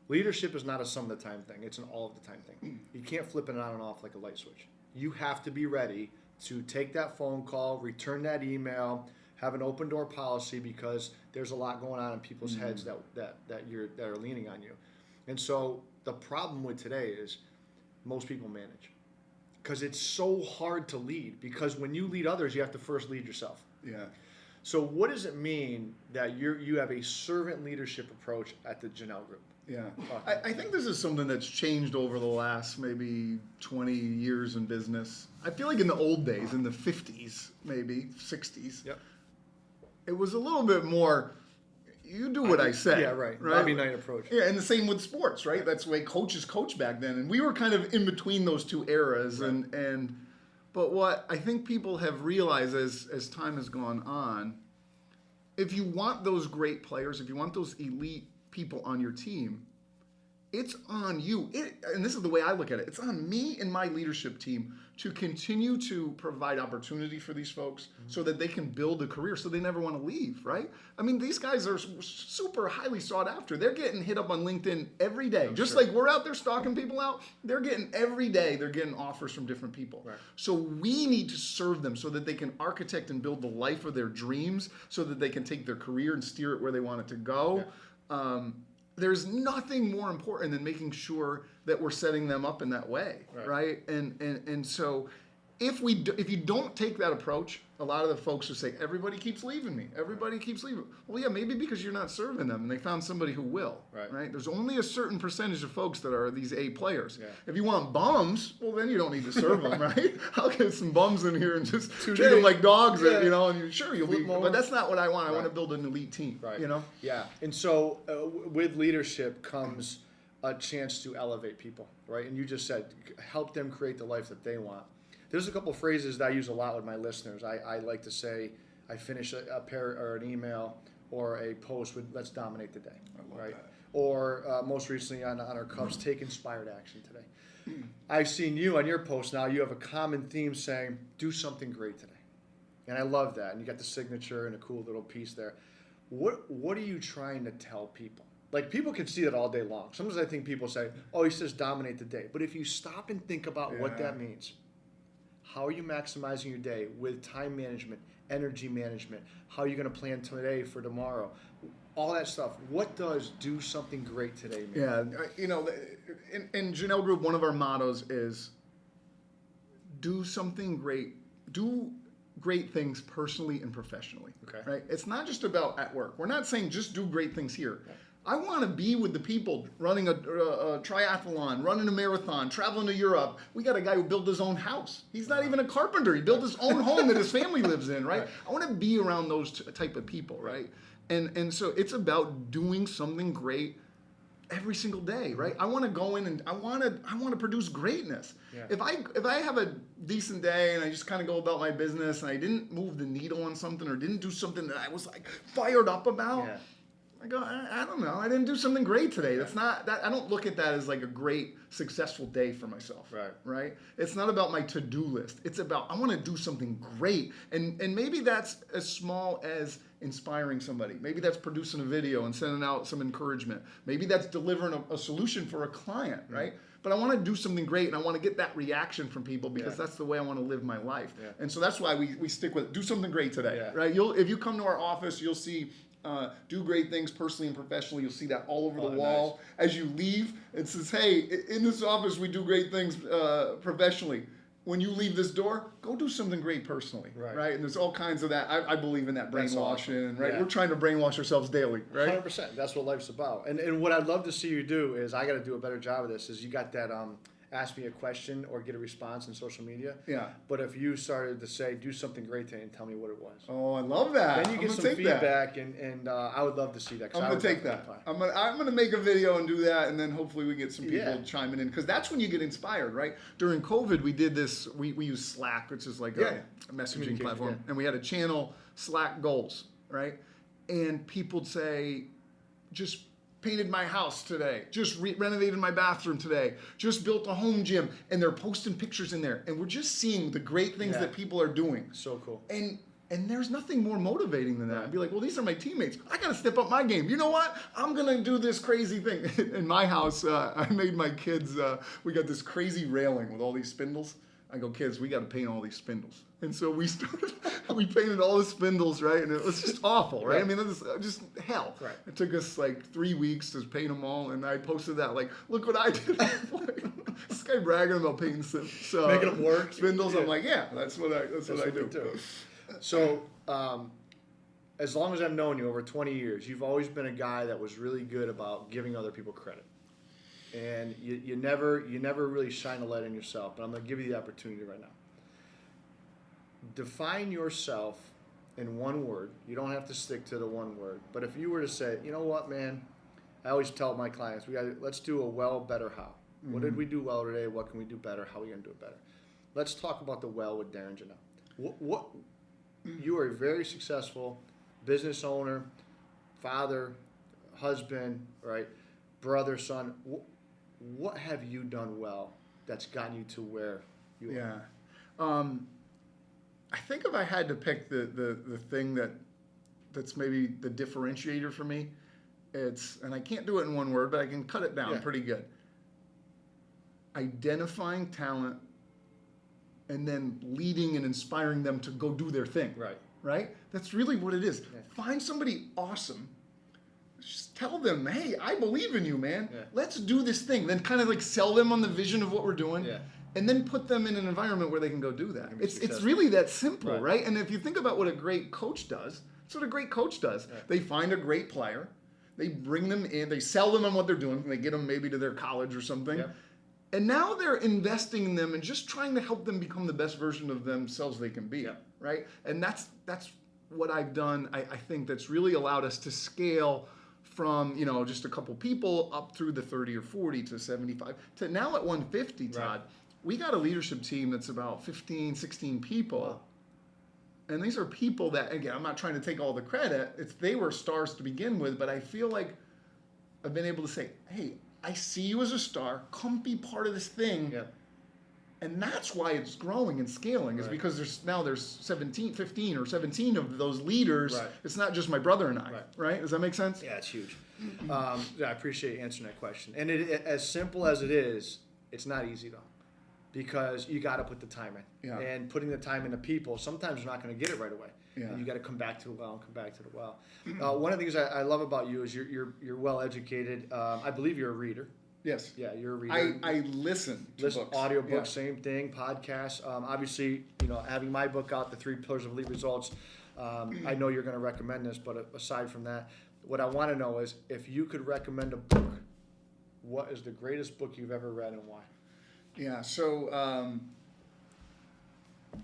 leadership is not a some of the time thing, it's an all of the time thing. You can't flip it on and off like a light switch. You have to be ready to take that phone call, return that email, have an open door policy, because there's a lot going on in people's heads that are leaning on you. And so the problem with today is most people manage, because it's so hard to lead, because when you lead others, you have to first lead yourself.
Yeah.
So what does it mean that you have a servant leadership approach at the Jahnel Group?
Yeah, I think this is something that's changed over the last maybe 20 years in business. I feel like in the old days, in the 50s, maybe 60s, it was a little bit more, you do what I say.
Yeah, right. Bobby Knight approach.
Yeah, and the same with sports, right? That's the way coaches coach back then. And we were kind of in between those two eras. Right. But what I think people have realized as time has gone on, if you want those great players, if you want those elite people on your team, it's on you. And this is the way I look at it. It's on me and my leadership team to continue to provide opportunity for these folks so that they can build a career so they never want to leave, right? I mean, these guys are super highly sought after. They're getting hit up on LinkedIn every day. Just like we're out there stalking people out, they're getting every day, they're getting offers from different people. Right. So we need to serve them so that they can architect and build the life of their dreams, so that they can take their career and steer it where they want it to go. Yeah. There's nothing more important than making sure that we're setting them up in that way, right? And so if you don't take that approach, a lot of the folks will say, everybody keeps leaving me. Everybody keeps leaving. Well, yeah, maybe because you're not serving them and they found somebody who will, right? There's only a certain percentage of folks that are these A players. Yeah. If you want bums, well, then you don't need to serve them, right? I'll get some bums in here and just treat them like dogs, and you'll be, but that's not what I want. I want to build an elite team,
Yeah, and so with leadership comes a chance to elevate people, right? And you just said, help them create the life that they want. There's a couple of phrases that I use a lot with my listeners. I like to say, I finish a pair or an email or a post with "Let's dominate the day," right? That. Or most recently on our Cubs, take inspired action today. I've seen you on your post now. You have a common theme saying, "Do something great today," and I love that. And you got the signature and a cool little piece there. What are you trying to tell people? Like, people can see that all day long. Sometimes I think people say, "Oh, he says dominate the day," but if you stop and think about what that means. How are you maximizing your day with time management, energy management? How are you going to plan today for tomorrow? All that stuff. What does do something great today mean?
Yeah, in Jahnel Group, one of our mottos is do something great. Do great things personally and professionally. Okay. Right? It's not just about at work. We're not saying just do great things here. I want to be with the people running a triathlon, running a marathon, traveling to Europe. We got a guy who built his own house. He's not even a carpenter. He built his own home that his family lives in, right? I want to be around those type of people, right? And so it's about doing something great every single day, right? I want to go in and I want to produce greatness.
Yeah.
If I have a decent day and I just kind of go about my business and I didn't move the needle on something or didn't do something that I was like fired up about, I go, I don't know. I didn't do something great today. That's not that. I don't look at that as like a great, successful day for myself. Right. It's not about my to-do list. It's about I want to do something great, and maybe that's as small as inspiring somebody. Maybe that's producing a video and sending out some encouragement. Maybe that's delivering a solution for a client. Right. But I want to do something great, and I want to get that reaction from people because that's the way I want to live my life. And so that's why we stick with it. Do something great today. Right. If you come to our office, you'll see. Do great things personally and professionally. You'll see that all over the wall. Nice. As you leave, it says, hey, in this office, we do great things professionally. When you leave this door, go do something great personally. Right? And there's all kinds of that. I believe in that brainwashing. Awesome. Right? Yeah. We're trying to brainwash ourselves daily. Right?
100%. That's what life's about. And what I'd love to see you do is, I got to do a better job of this, is you got that ask me a question or get a response in social media. But if you started to say, do something great today and tell me what it was.
Oh, I love that.
Then you get some feedback, and I would love to see that.
I'm going to take that. I'm going to make a video and do that, and then hopefully we get some people chiming in, because that's when you get inspired, right? During COVID, we did this, we used Slack, which is like a messaging platform, and we had a channel, Slack goals, right? And people would say, just painted my house today, just renovated my bathroom today, just built a home gym, and they're posting pictures in there, and we're just seeing the great things that people are doing.
So cool.
And there's nothing more motivating than that. I'd be like, well, these are my teammates. I got to step up my game. You know what? I'm going to do this crazy thing. In my house, I made my kids, we got this crazy railing with all these spindles. I go, kids, we got to paint all these spindles. And so we painted all the spindles, right? And it was just awful, right? I mean, it was just hell. It took us like 3 weeks to paint them all, and I posted that, like, look what I did. This guy bragging about painting
making them work.
Spindles. I'm like, that's what I do.
So, as long as I've known you, over 20 years, you've always been a guy that was really good about giving other people credit. And you never really shine a light on yourself, but I'm going to give you the opportunity right now. Define yourself in one word. You don't have to stick to the one word, but if you were to say, you know what, man, I always tell my clients, let's do a well, better, how. What did we do well today? What can we do better? How are we going to do it better? Let's talk about the well with Darrin Jahnel. What you are a very successful business owner, father, husband, right? Brother, son. What have you done well that's gotten you to where you are?
I think if I had to pick the thing that's maybe the differentiator for me, and I can't do it in one word, but I can cut it down pretty good. Identifying talent and then leading and inspiring them to go do their thing. Right? That's really what it is. Find somebody awesome. Just tell them, hey, I believe in you, man. Let's do this thing. Then kind of like sell them on the vision of what we're doing. And then put them in an environment where they can go do that. It's really that simple, right? And if you think about what a great coach does, that's what a great coach does. They find a great player, they bring them in, they sell them on what they're doing, and they get them maybe to their college or something. And now they're investing in them and just trying to help them become the best version of themselves they can be, right? And that's what I've done. I think that's really allowed us to scale from, just a couple people up through the 30 or 40 to 75 to now at 150, Todd. We got a leadership team that's about 15, 16 people. Wow. And these are people that, again, I'm not trying to take all the credit. They were stars to begin with, but I feel like I've been able to say, hey, I see you as a star. Come be part of this thing. And that's why it's growing and scaling, is because there's 15 or 17 of those leaders. It's not just my brother and I, right? Does that make sense?
Yeah, it's huge. I appreciate you answering that question. And as simple as it is, it's not easy, though. Because you got to put the time in, and putting the time into people. Sometimes you're not going to get it right away, and you got to come back to the well and come back to the well. One of the things I love about you is you're well educated. I believe you're a reader.
Yes.
Yeah, you're a reader.
I listen to books.
Audiobooks, same thing. Podcasts. Obviously, having my book out, The 3 Pillars of Elite Results. I know you're going to recommend this, but aside from that, what I want to know is if you could recommend a book, what is the greatest book you've ever read and why?
Yeah, so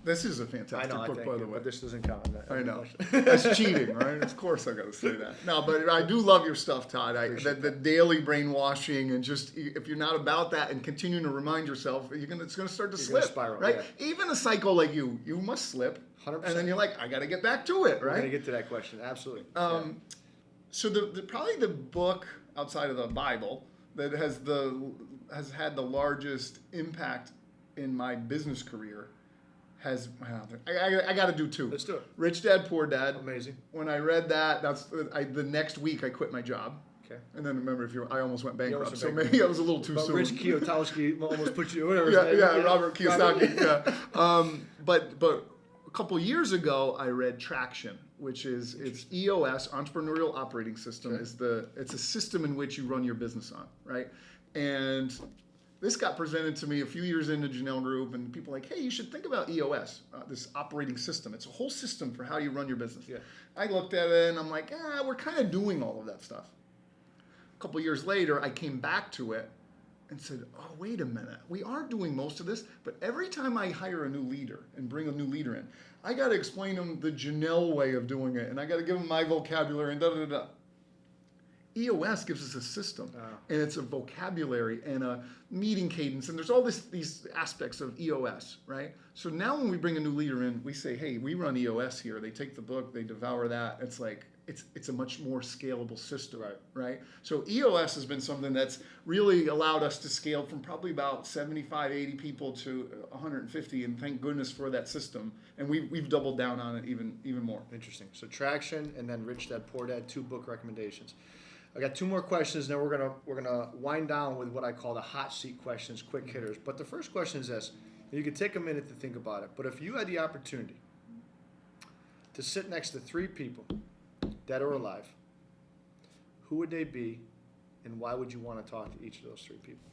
this is a fantastic book, by the way.
But this doesn't count.
I know. That's cheating, right? Of course I got to say that. No, but I do love your stuff, Todd. The daily brainwashing and just if you're not about that and continuing to remind yourself, it's going to start to slip,
spiral,
right?
Yeah.
Even a psycho like you must slip.
100%.
And then you're like, I got to get back to it, right?
We're going to get to that question. Absolutely.
So probably the book outside of the Bible that has had the largest impact in my business career I got to do two.
Let's do it.
Rich Dad, Poor Dad.
Amazing.
When I read that, the next week I quit my job.
Okay.
And then remember, I almost went bankrupt, so
bankrupt.
maybe I was a little too soon.
Rich Kiyotowski almost put you, whatever.
Yeah, Robert Kiyosaki. Yeah. But a couple years ago, I read Traction, which it's EOS, Entrepreneurial Operating System.
Okay.
It's a system in which you run your business on, right? And this got presented to me a few years into Jahnel Group, and people were like, hey, you should think about EOS, this operating system. It's a whole system for how you run your business.
Yeah.
I looked at it, and I'm like, we're kind of doing all of that stuff. A couple years later, I came back to it and said, oh, wait a minute. We are doing most of this, but every time I hire a new leader and bring a new leader in, I got to explain them the Jahnel way of doing it, and I got to give them my vocabulary and da-da-da-da. EOS gives us a system, and it's a vocabulary and a meeting cadence, and there's all these aspects of EOS, right? So now when we bring a new leader in, we say, hey, we run EOS here. They take the book, they devour that. It's like, it's a much more scalable system, right? So EOS has been something that's really allowed us to scale from probably about 75, 80 people to 150, and thank goodness for that system. And we've doubled down on it even more.
Interesting. So Traction and then Rich Dad, Poor Dad, 2 book recommendations. I got 2 more questions, and then we're gonna wind down with what I call the hot seat questions, quick hitters. But the first question is this: you could take a minute to think about it. But if you had the opportunity to sit next to 3 people, dead or alive, who would they be, and why would you want to talk to each of those 3 people?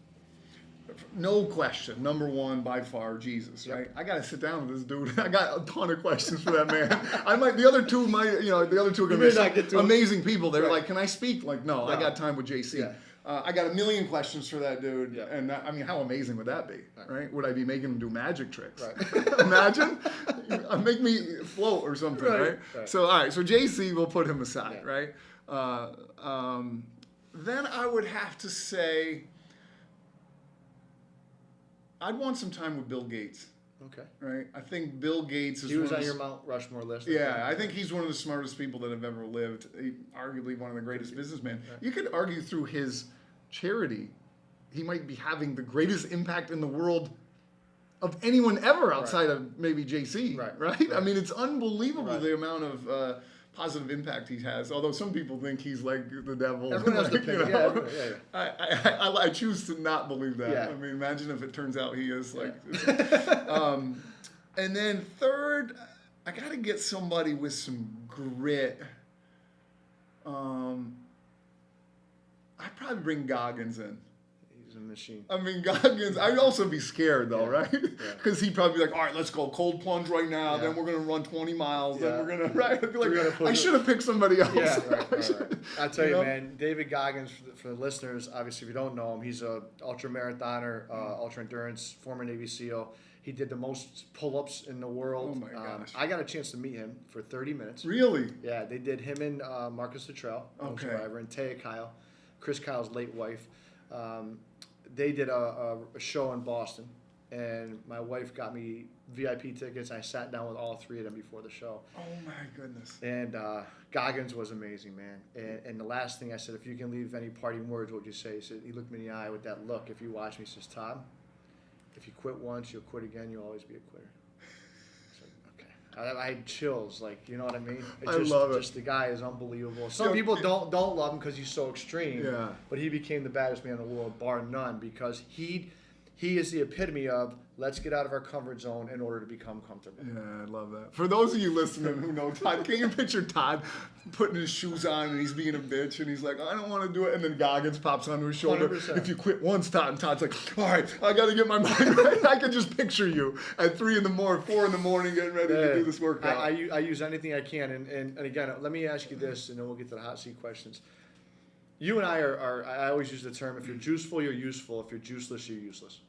No question. Number one, by far, Jesus. Right? I got to sit down with this dude. I got a ton of questions for that man. The other two are going to be amazing people. They're like, "Can I speak?" Like, no, I got time with JC.
Yeah.
I got a million questions for that dude.
Yeah.
And how amazing would that be? Right? Would I be making him do magic tricks?
Right.
Imagine, make me float or something. Right. So all right. So JC, we'll put him aside.
Yeah.
Right. Then I would have to say, I'd want some time with Bill Gates.
Okay.
Right? I think Bill Gates is
He was on your Mount Rushmore list.
Yeah, I think he's one of the smartest people that have ever lived. Arguably one of the greatest businessmen. Right. You could argue through his charity, he might be having the greatest impact in the world of anyone ever outside of maybe JC. Right? I mean, it's unbelievable the amount of positive impact he has. Although some people think he's like the devil.
Everyone has opinion.
I choose to not believe that.
Yeah.
I mean, imagine if it turns out he is like. And then third, I got to get somebody with some grit. I'd probably bring Goggins in.
He's a machine.
I mean, Goggins, I'd also be scared though, right? Because he'd probably be like, all right, let's go cold plunge right now. Then we're going to run 20 miles. Then we're going to, I'd be like, I should have picked somebody else.
Yeah, right. I'll tell you, man, David Goggins, for the listeners, obviously, if you don't know him, he's a ultra marathoner, ultra endurance, former Navy SEAL. He did the most pull-ups in the world.
Oh, my gosh.
I got a chance to meet him for 30 minutes.
Really?
Yeah, they did him and Marcus Luttrell, driver, and Taya Kyle, Chris Kyle's late wife. They did a show in Boston, and my wife got me VIP tickets. I sat down with all 3 of them before the show.
Oh, my goodness.
And Goggins was amazing, man. And the last thing I said, if you can leave any parting words, what would you say? He looked me in the eye with that look. If you watch me, he says, Todd, if you quit once, you'll quit again. You'll always be a quitter. I had chills, like, you know what I mean?
I love it.
Just the guy is unbelievable. Some people don't love him because he's so extreme.
Yeah.
But he became the baddest man in the world, bar none, because he he is the epitome of let's get out of our comfort zone in order to become comfortable.
Yeah, I love that. For those of you listening who know Todd, can you picture Todd putting his shoes on and he's being a bitch and he's like, I don't want to do it. And then Goggins pops onto his shoulder.
100%.
If you quit once, Todd, and Todd's like, all right, I got to get my mind right. I can just picture you at 4 in the morning getting ready to do this workout.
I use anything I can. And again, let me ask you this, and then we'll get to the hot seat questions. You and I always use the term, if you're juiceful, you're useful. If you're juiceless, you're useless.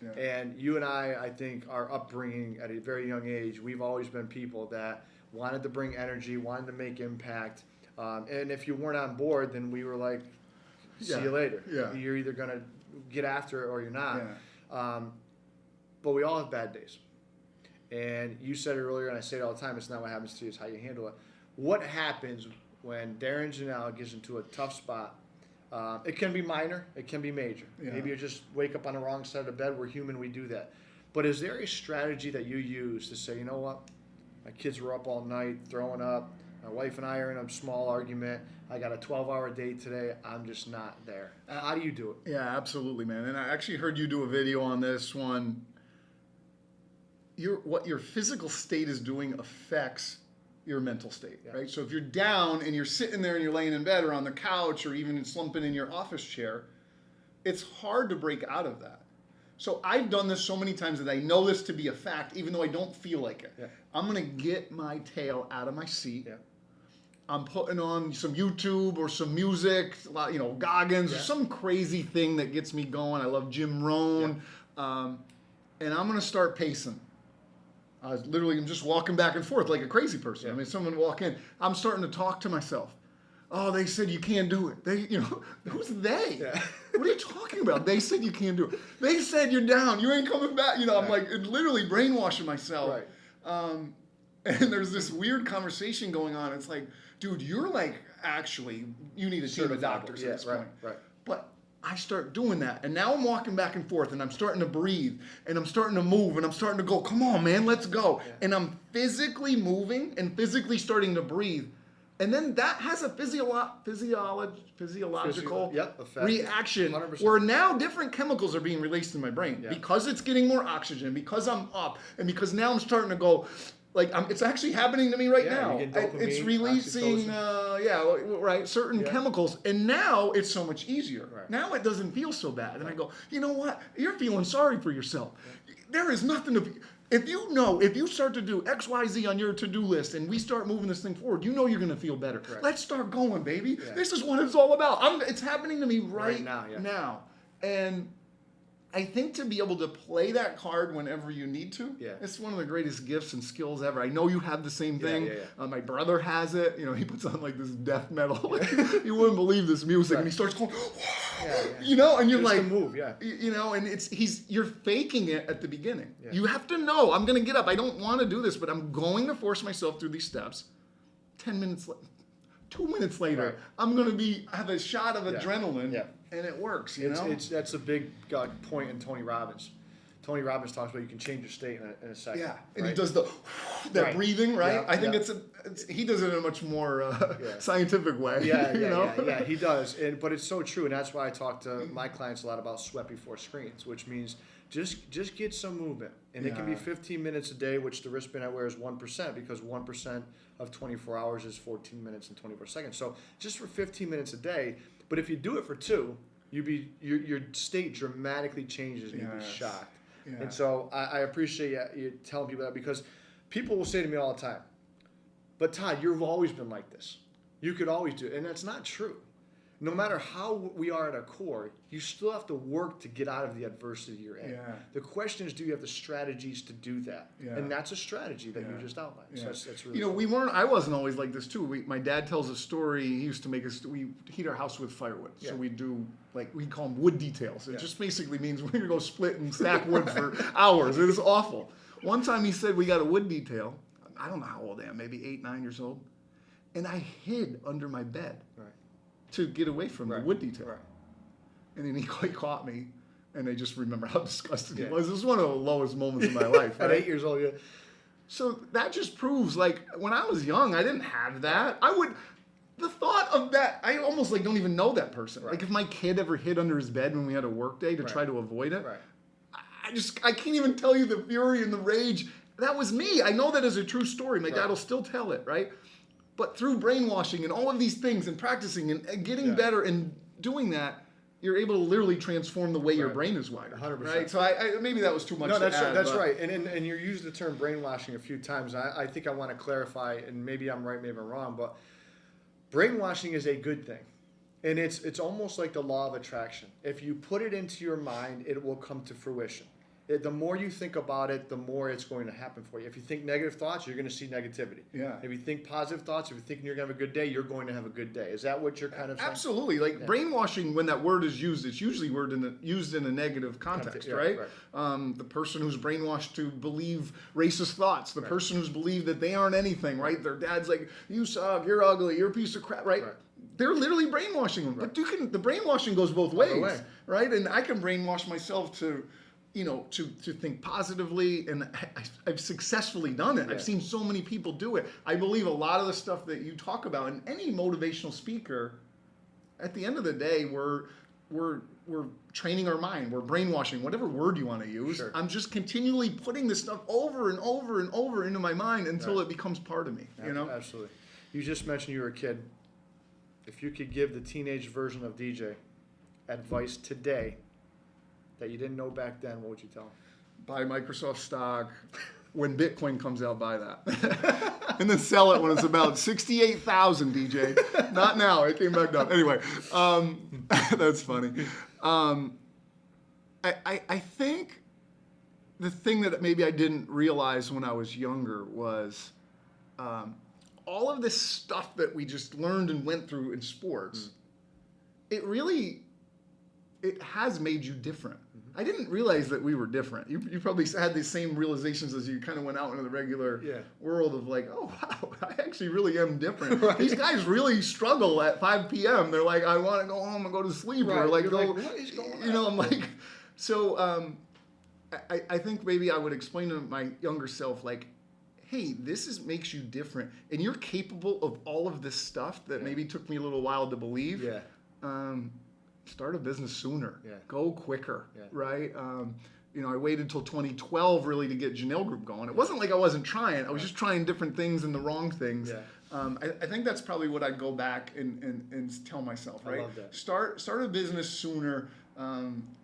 Yeah.
And you and I think our upbringing at a very young age, we've always been people that wanted to bring energy, wanted to make impact. And if you weren't on board, then we were like, see you later.
Yeah.
You're either going to get after it or you're not.
Yeah.
But we all have bad days. And you said it earlier, and I say it all the time, it's not what happens to you, it's how you handle it. What happens when Darrin Jahnel gets into a tough spot? It can be minor, it can be major.
Yeah.
Maybe you just wake up on the wrong side of the bed. We're human, we do that. But is there a strategy that you use to say, you know what, my kids were up all night throwing up, my wife and I are in a small argument, I got a 12-hour day today, I'm just not there. How do you do it?
Yeah, absolutely, man. And I actually heard you do a video on this one. What your physical state is doing affects your mental state, right? So if you're down and you're sitting there and you're laying in bed or on the couch or even slumping in your office chair, it's hard to break out of that. So I've done this so many times that I know this to be a fact, even though I don't feel like it.
Yeah.
I'm gonna get my tail out of my seat.
Yeah.
I'm putting on some YouTube or some music, Goggins or some crazy thing that gets me going. I love Jim Rohn. And I'm gonna start pacing. I'm just walking back and forth like a crazy person.
Yeah.
I mean, someone walk in, I'm starting to talk to myself. Oh, they said you can't do it. Who's they?
Yeah.
What are you talking about? They said you can't do it. They said you're down. You ain't coming back. I'm like literally brainwashing myself.
Right.
And there's this weird conversation going on. It's like, dude, you're like, actually, you need a team of doctors at this point.
Right.
But I start doing that, and now I'm walking back and forth, and I'm starting to breathe, and I'm starting to move, and I'm starting to go, come on, man, let's go. Yeah. And I'm physically moving and physically starting to breathe. And then that has a physiological
effect.
reaction
100%.
where now different chemicals are being released in my brain because it's getting more oxygen, because I'm up, and because now I'm starting to go, it's actually happening to me right now.
You get dopamine,
it's releasing, certain chemicals, and now it's so much easier.
Right.
Now it doesn't feel so bad, and I go, you know what? You're feeling sorry for yourself. There is nothing to be. If you start to do X, Y, Z on your to-do list, and we start moving this thing forward, you know you're going to feel better.
Right.
Let's start going, baby.
Yeah.
This is what it's all about. It's happening to me right
now.
And I think to be able to play that card whenever you need to, it's one of the greatest gifts and skills ever. I know you have the same thing. My brother has it. He puts on like this death metal. You wouldn't believe this music, and he starts going, and you're
just
like,
to move,
and you're faking it at the beginning. Yeah. You have to know, I'm going to get up. I don't want to do this, but I'm going to force myself through these steps. 10 minutes later. 2 minutes later, I'm going to have a shot of adrenaline, and it works.
That's a big point in Tony Robbins. Tony Robbins talks about you can change your state in a second.
Yeah, and he does that breathing, right? I think he does it in a much more scientific way.
Yeah, he does. But it's so true, and that's why I talk to my clients a lot about sweat before screens, which means just get some movement. And it can be 15 minutes a day, which the wristband I wear is 1%, because 1% of 24 hours is 14 minutes and 24 seconds. So just for 15 minutes a day. But if you do it for 2, your state dramatically changes, and you'd be shocked. Yeah. And so I appreciate you telling people that, because people will say to me all the time, but Todd, you've always been like this. You could always do it. And that's not true. No matter how we are at our core, you still have to work to get out of the adversity you're in. Yeah. The question is, do you have the strategies to do that? Yeah. And that's a strategy that you just outlined. Yeah. So that's really cool.
I wasn't always like this too. My dad tells a story. He used to we heat our house with firewood. Yeah. So we do, we call them wood details. It just basically means we're going to go split and stack wood for hours. It is awful. One time he said we got a wood detail. I don't know how old I am, maybe 8, 9 years old. And I hid under my bed. Right. To get away from the wood detail. Right. And then he caught me, and I just remember how disgusted he was. This was one of the lowest moments of my life.
At 8 years old,
So that just proves, when I was young, I didn't have that. The thought of that, I almost don't even know that person. Right. If my kid ever hid under his bed when we had a work day to try to avoid it, I can't even tell you the fury and the rage. That was me. I know that is a true story. My dad will still tell it, right? But through brainwashing and all of these things and practicing and getting better and doing that, you're able to literally transform the way your brain is wired.
100%.
Right? So I maybe that was too much.
No, that's
to add,
that's
but
right. And you're using the term brainwashing a few times. I think I want to clarify, and maybe I'm right, maybe I'm wrong, but brainwashing is a good thing. And it's almost like the law of attraction. If you put it into your mind, it will come to fruition. The more you think about it, the more it's going to happen for you. If you think negative thoughts, you're going to see negativity.
Yeah.
If you think positive thoughts, if you're thinking you're going to have a good day, you're going to have a good day. Is that what you're kind of saying?
Absolutely. Like brainwashing, when that word is used, it's usually used in a negative context, right? The person who's brainwashed to believe racist thoughts, the person who's believed that they aren't anything, right? Their dad's like, you suck, you're ugly, you're a piece of crap, right? They're literally brainwashing them. But the brainwashing goes both ways, right? And I can brainwash myself to think positively, and I've successfully done it. I've seen so many people do it. I believe a lot of the stuff that you talk about, and any motivational speaker, at the end of the day, we're training our mind. We're brainwashing, whatever word you want to use. Sure. I'm just continually putting this stuff over and over and over into my mind until it becomes part of me. You know?
Absolutely. You just mentioned you were a kid. If you could give the teenage version of DJ advice today that you didn't know back then, what would you tell him?
Buy Microsoft stock. When Bitcoin comes out, buy that. And then sell it when it's about 68,000, DJ. Not now. It came back down. Anyway, that's funny. I think the thing that maybe I didn't realize when I was younger was all of this stuff that we just learned and went through in sports, it has made you different. I didn't realize that we were different. You probably had the same realizations as you kind of went out into the regular world of like, oh, wow, I actually really am different. Right. These guys really struggle at 5 p.m. They're like, I want to go home and go to sleep. Right. Or like, what is going on? I'm like, so I think maybe I would explain to my younger self, like, hey, this makes you different. And you're capable of all of this stuff that maybe took me a little while to believe. Yeah. Start a business sooner. Yeah. Go quicker, right? I waited till 2012 really to get Jahnel Group going. It wasn't like I wasn't trying. I was just trying different things and the wrong things. Yeah. I think that's probably what I'd go back and tell myself, right? I love that. Start a business sooner.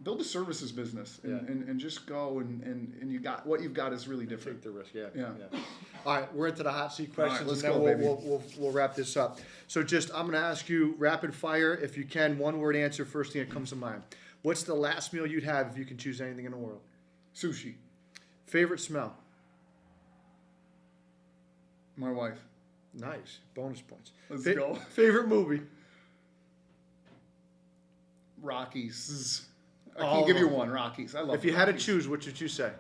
Build a services business and just go and you got what you've got is really different.
Take the risk, yeah. All right, we're into the hot seat questions,
let's
and
go,
then we'll wrap this up. So I'm going to ask you rapid fire, if you can, one word answer, first thing that comes to mind. What's the last meal you'd have if you could choose anything in the world?
Sushi.
Favorite smell?
My wife.
Nice, bonus points.
Let's go.
Favorite movie?
Rockies. I can't give you one. Rockies. I love.
If you had to choose, what would you say?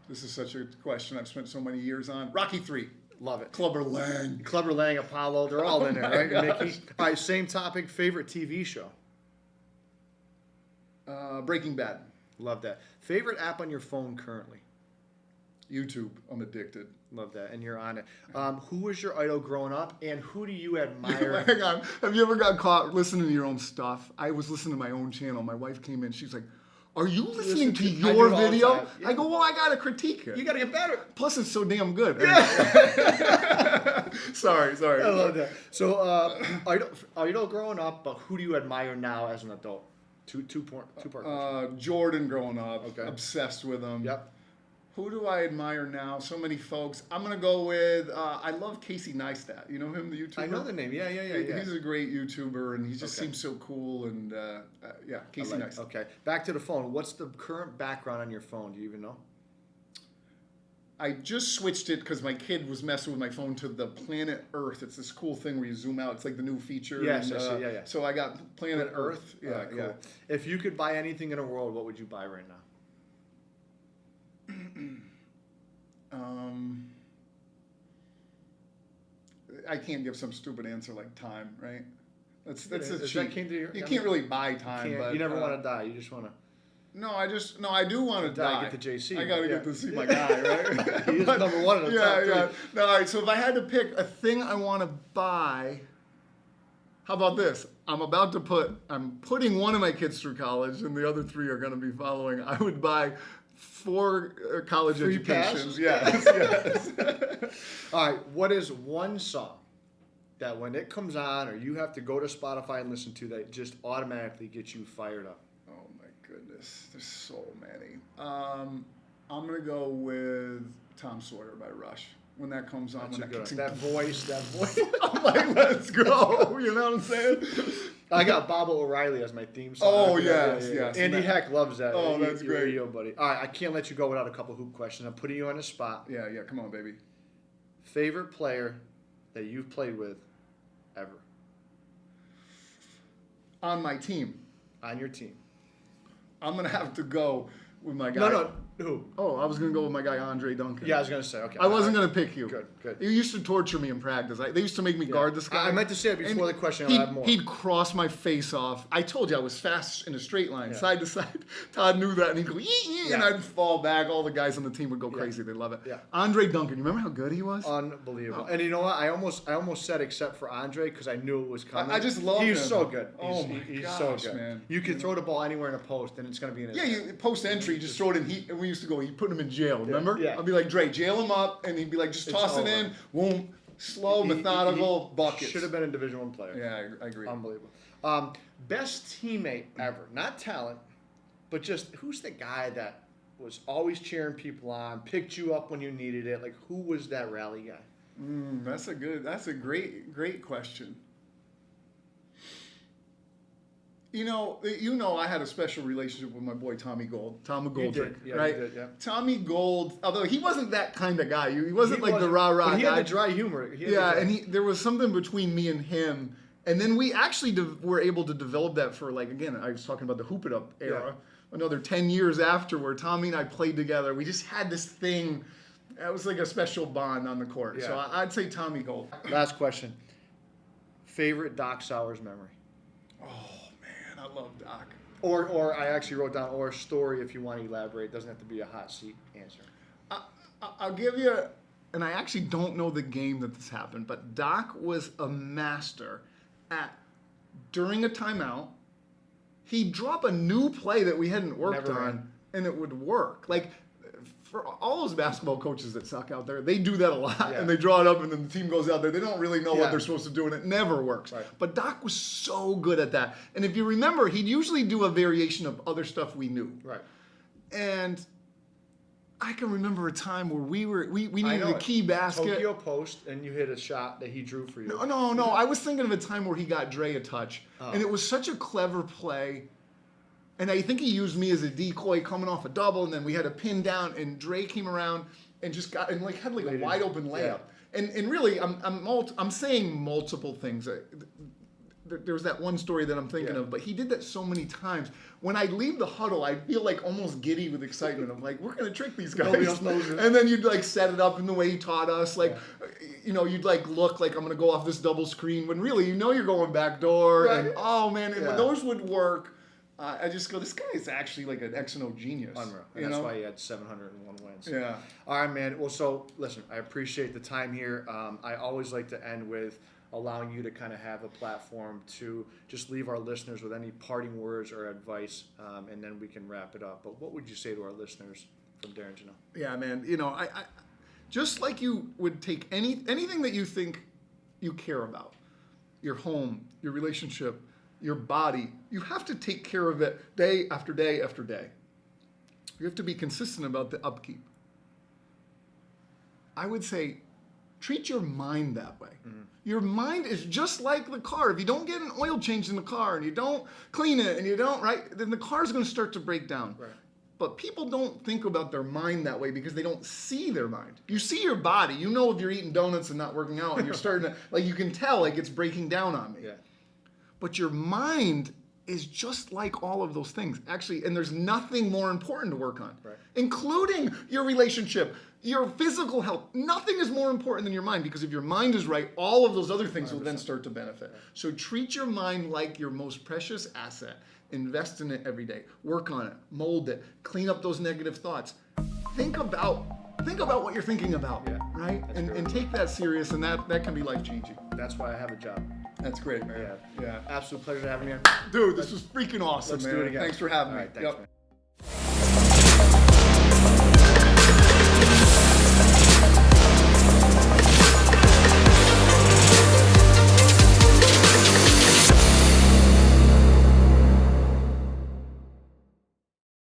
This is such a question I've spent so many years on. Rocky 3.
Love it.
Clubber Lang,
Apollo, they're all in there, right? Mickey. All right, same topic. Favorite TV show?
Breaking Bad.
Love that. Favorite app on your phone currently?
YouTube. I'm addicted.
Love that, and you're on it. Who was your idol growing up, and who do you admire?
Hang on. Have you ever got caught listening to your own stuff? I was listening to my own channel. My wife came in. She's like, are you listening to your video? Yeah. I go, well, I got to critique it.
You got to get better.
Plus, it's so damn good. Yeah. Sorry.
I love that. So, idol growing up, but who do you admire now as an adult? Two-part question.
Jordan growing up. Okay. Obsessed with him.
Yep.
Who do I admire now? So many folks. I'm going to go with, I love Casey Neistat. You know him, the YouTuber?
I know the name. Yeah.
He's a great YouTuber, and he just seems so cool. And, Casey Neistat.
Okay. Back to the phone. What's the current background on your phone? Do you even know?
I just switched it because my kid was messing with my phone to the Planet Earth. It's this cool thing where you zoom out. It's like the new feature.
Yes, I see. Yeah.
So I got Planet Earth.
Yeah, cool. Yeah. If you could buy anything in the world, what would you buy right now?
I can't give some stupid answer like time, right? That's
a
cheap. You can't really buy time. But
you never want to die. You just want to.
No, I do want to die.
Get to JC.
I got to get to see my guy, right?
He's number one in the top three.
Yeah. No, all right. So if I had to pick a thing I want to buy, how about this? I'm putting one of my kids through college, and the other 3 are going to be following. I would buy 4 college
Free
educations.
pass?
Yes.
All right, what is one song that when it comes on or you have to go to Spotify and listen to that just automatically gets you fired up?
Oh my goodness, there's so many. I'm gonna go with Tom Sawyer by Rush. When that comes on,
That's
when
a good
kicks in.
that voice.
I'm like, let's go. You know what I'm saying?
I got Baba O'Reilly as my theme song.
Oh,
Yeah,
yes.
Andy Heck loves that.
Oh, that's
You're
great.
radio, buddy. All right, I can't let you go without a couple hoop questions. I'm putting you on the spot.
Yeah, come on, baby.
Favorite player that you've played with ever
On my team,
on your team?
I'm gonna have to go with my guy.
No, who?
Oh, I was gonna go with my guy Andre Duncan.
Yeah, I was gonna say. Okay,
I wasn't gonna pick you.
Good.
You used to torture me in practice. They used to make me guard this guy.
I meant to say it before the question. I'll
He'd,
have more.
he'd cross my face off. I told you I was fast in a straight line,
Yeah.
side to side. Todd knew that, and he'd go, and
Yeah.
I'd fall back. All the guys on the team would go crazy. They love it.
Yeah.
Andre Duncan, you remember how good he was?
Unbelievable.
Oh.
And you know what? I almost said except for Andre because I knew it was coming.
I just love him.
He's so good.
Oh
He's
my
so
gosh,
good.
man.
You can throw the ball anywhere in a post and it's gonna be in his
Yeah,
hand.
you post entry, just throw it in. And we used to go. He put him in jail. Remember?
Yeah.
I'd be like, Dre, jail him up, and he'd be like, just
It's
toss it
over.
in. Boom, slow, methodical buckets.
Should have been a Division I player.
Yeah, I agree.
Unbelievable. Best teammate ever. Not talent, but just who's the guy that was always cheering people on, picked you up when you needed it? Like, who was that rally guy?
That's a great question. You know, I had a special relationship with my boy Tommy Gold, Tom McGoldrick,
did. Yeah,
right?
you did, yeah.
Tommy Gold, although he wasn't that kind of guy. He wasn't like the rah-rah
but he
guy.
had the dry humor.
There was something between me and him, and then we actually were able to develop that for, like, again, I was talking about the Hoop It Up era. Another 10 years after, where Tommy and I played together. We just had this thing. That was like a special bond on the court.
Yeah.
So I'd say Tommy Gold.
Last question. Favorite Doc Sowers memory?
Oh man, I love Doc.
Or I actually wrote down, or a story if you want to elaborate. It doesn't have to be a hot seat answer.
I'll give you, and I actually don't know the game that this happened, but Doc was a master at, during a timeout, he'd drop a new play that we hadn't worked
Never
on,
ran.
and it would work. Like, for all those basketball coaches that suck out there, they do that a lot,
Yeah.
and they draw it up, and then the team goes out there. They don't really know
Yeah.
what they're supposed to do, and it never works.
Right.
But Doc was so good at that. And if you remember, he'd usually do a variation of other stuff we knew.
Right.
And I can remember a time where we
I
needed
know
a key basket.
Tokyo Post, and you hit a shot that he drew for you.
No. I was thinking of a time where he got Dre a touch,
Oh.
and it was such a clever play. And I think he used me as a decoy coming off a double, and then we had a pin down, and Dre came around and just got, and like had like a wide open layup. And really, I'm saying multiple things. There was that one story that I'm thinking of, but he did that so many times. When I leave the huddle, I feel like almost giddy with excitement. I'm like, we're gonna trick these guys.
Nobody else knows it.
And then you'd like set it up in the way he taught us. Like, you'd like look like I'm gonna go off this double screen when really you're going back door.
Right.
And oh man, and
Yeah.
when those would work, I just go, this guy is actually like an X and O genius.
Unreal.
You
And that's
know?
why he had 701 wins.
Yeah.
All right, man. Well, so listen, I appreciate the time here. I always like to end with allowing you to kind of have a platform to just leave our listeners with any parting words or advice, and then we can wrap it up. But what would you say to our listeners from Darrin Jahnel?
Yeah, man. I just like you would take anything that you think you care about, your home, your relationship, your body, you have to take care of it day after day after day. You have to be consistent about the upkeep. I would say treat your mind that way. Mm-hmm. Your mind is just like the car. If you don't get an oil change in the car and you don't clean it and you don't, then the car's going to start to break down.
Right.
But people don't think about their mind that way because they don't see their mind. You see your body. You know if you're eating donuts and not working out and you're starting to, you can tell it's breaking down on me.
Yeah.
But your mind is just like all of those things, actually, and there's nothing more important to work on, including your relationship, your physical health. Nothing is more important than your mind, because if your mind is right, all of those other things 100%. Will then start to benefit. Yeah. So treat your mind like your most precious asset. Invest in it every day. Work on it. Mold it. Clean up those negative thoughts. Think about what you're thinking about, right? And take that serious, and that can be life-changing.
That's why I have a job.
That's great, man.
Yeah. Absolute pleasure having me on.
Dude, this was freaking awesome,
Let's
man.
do it again.
Thanks for having me.
All right, thanks, man.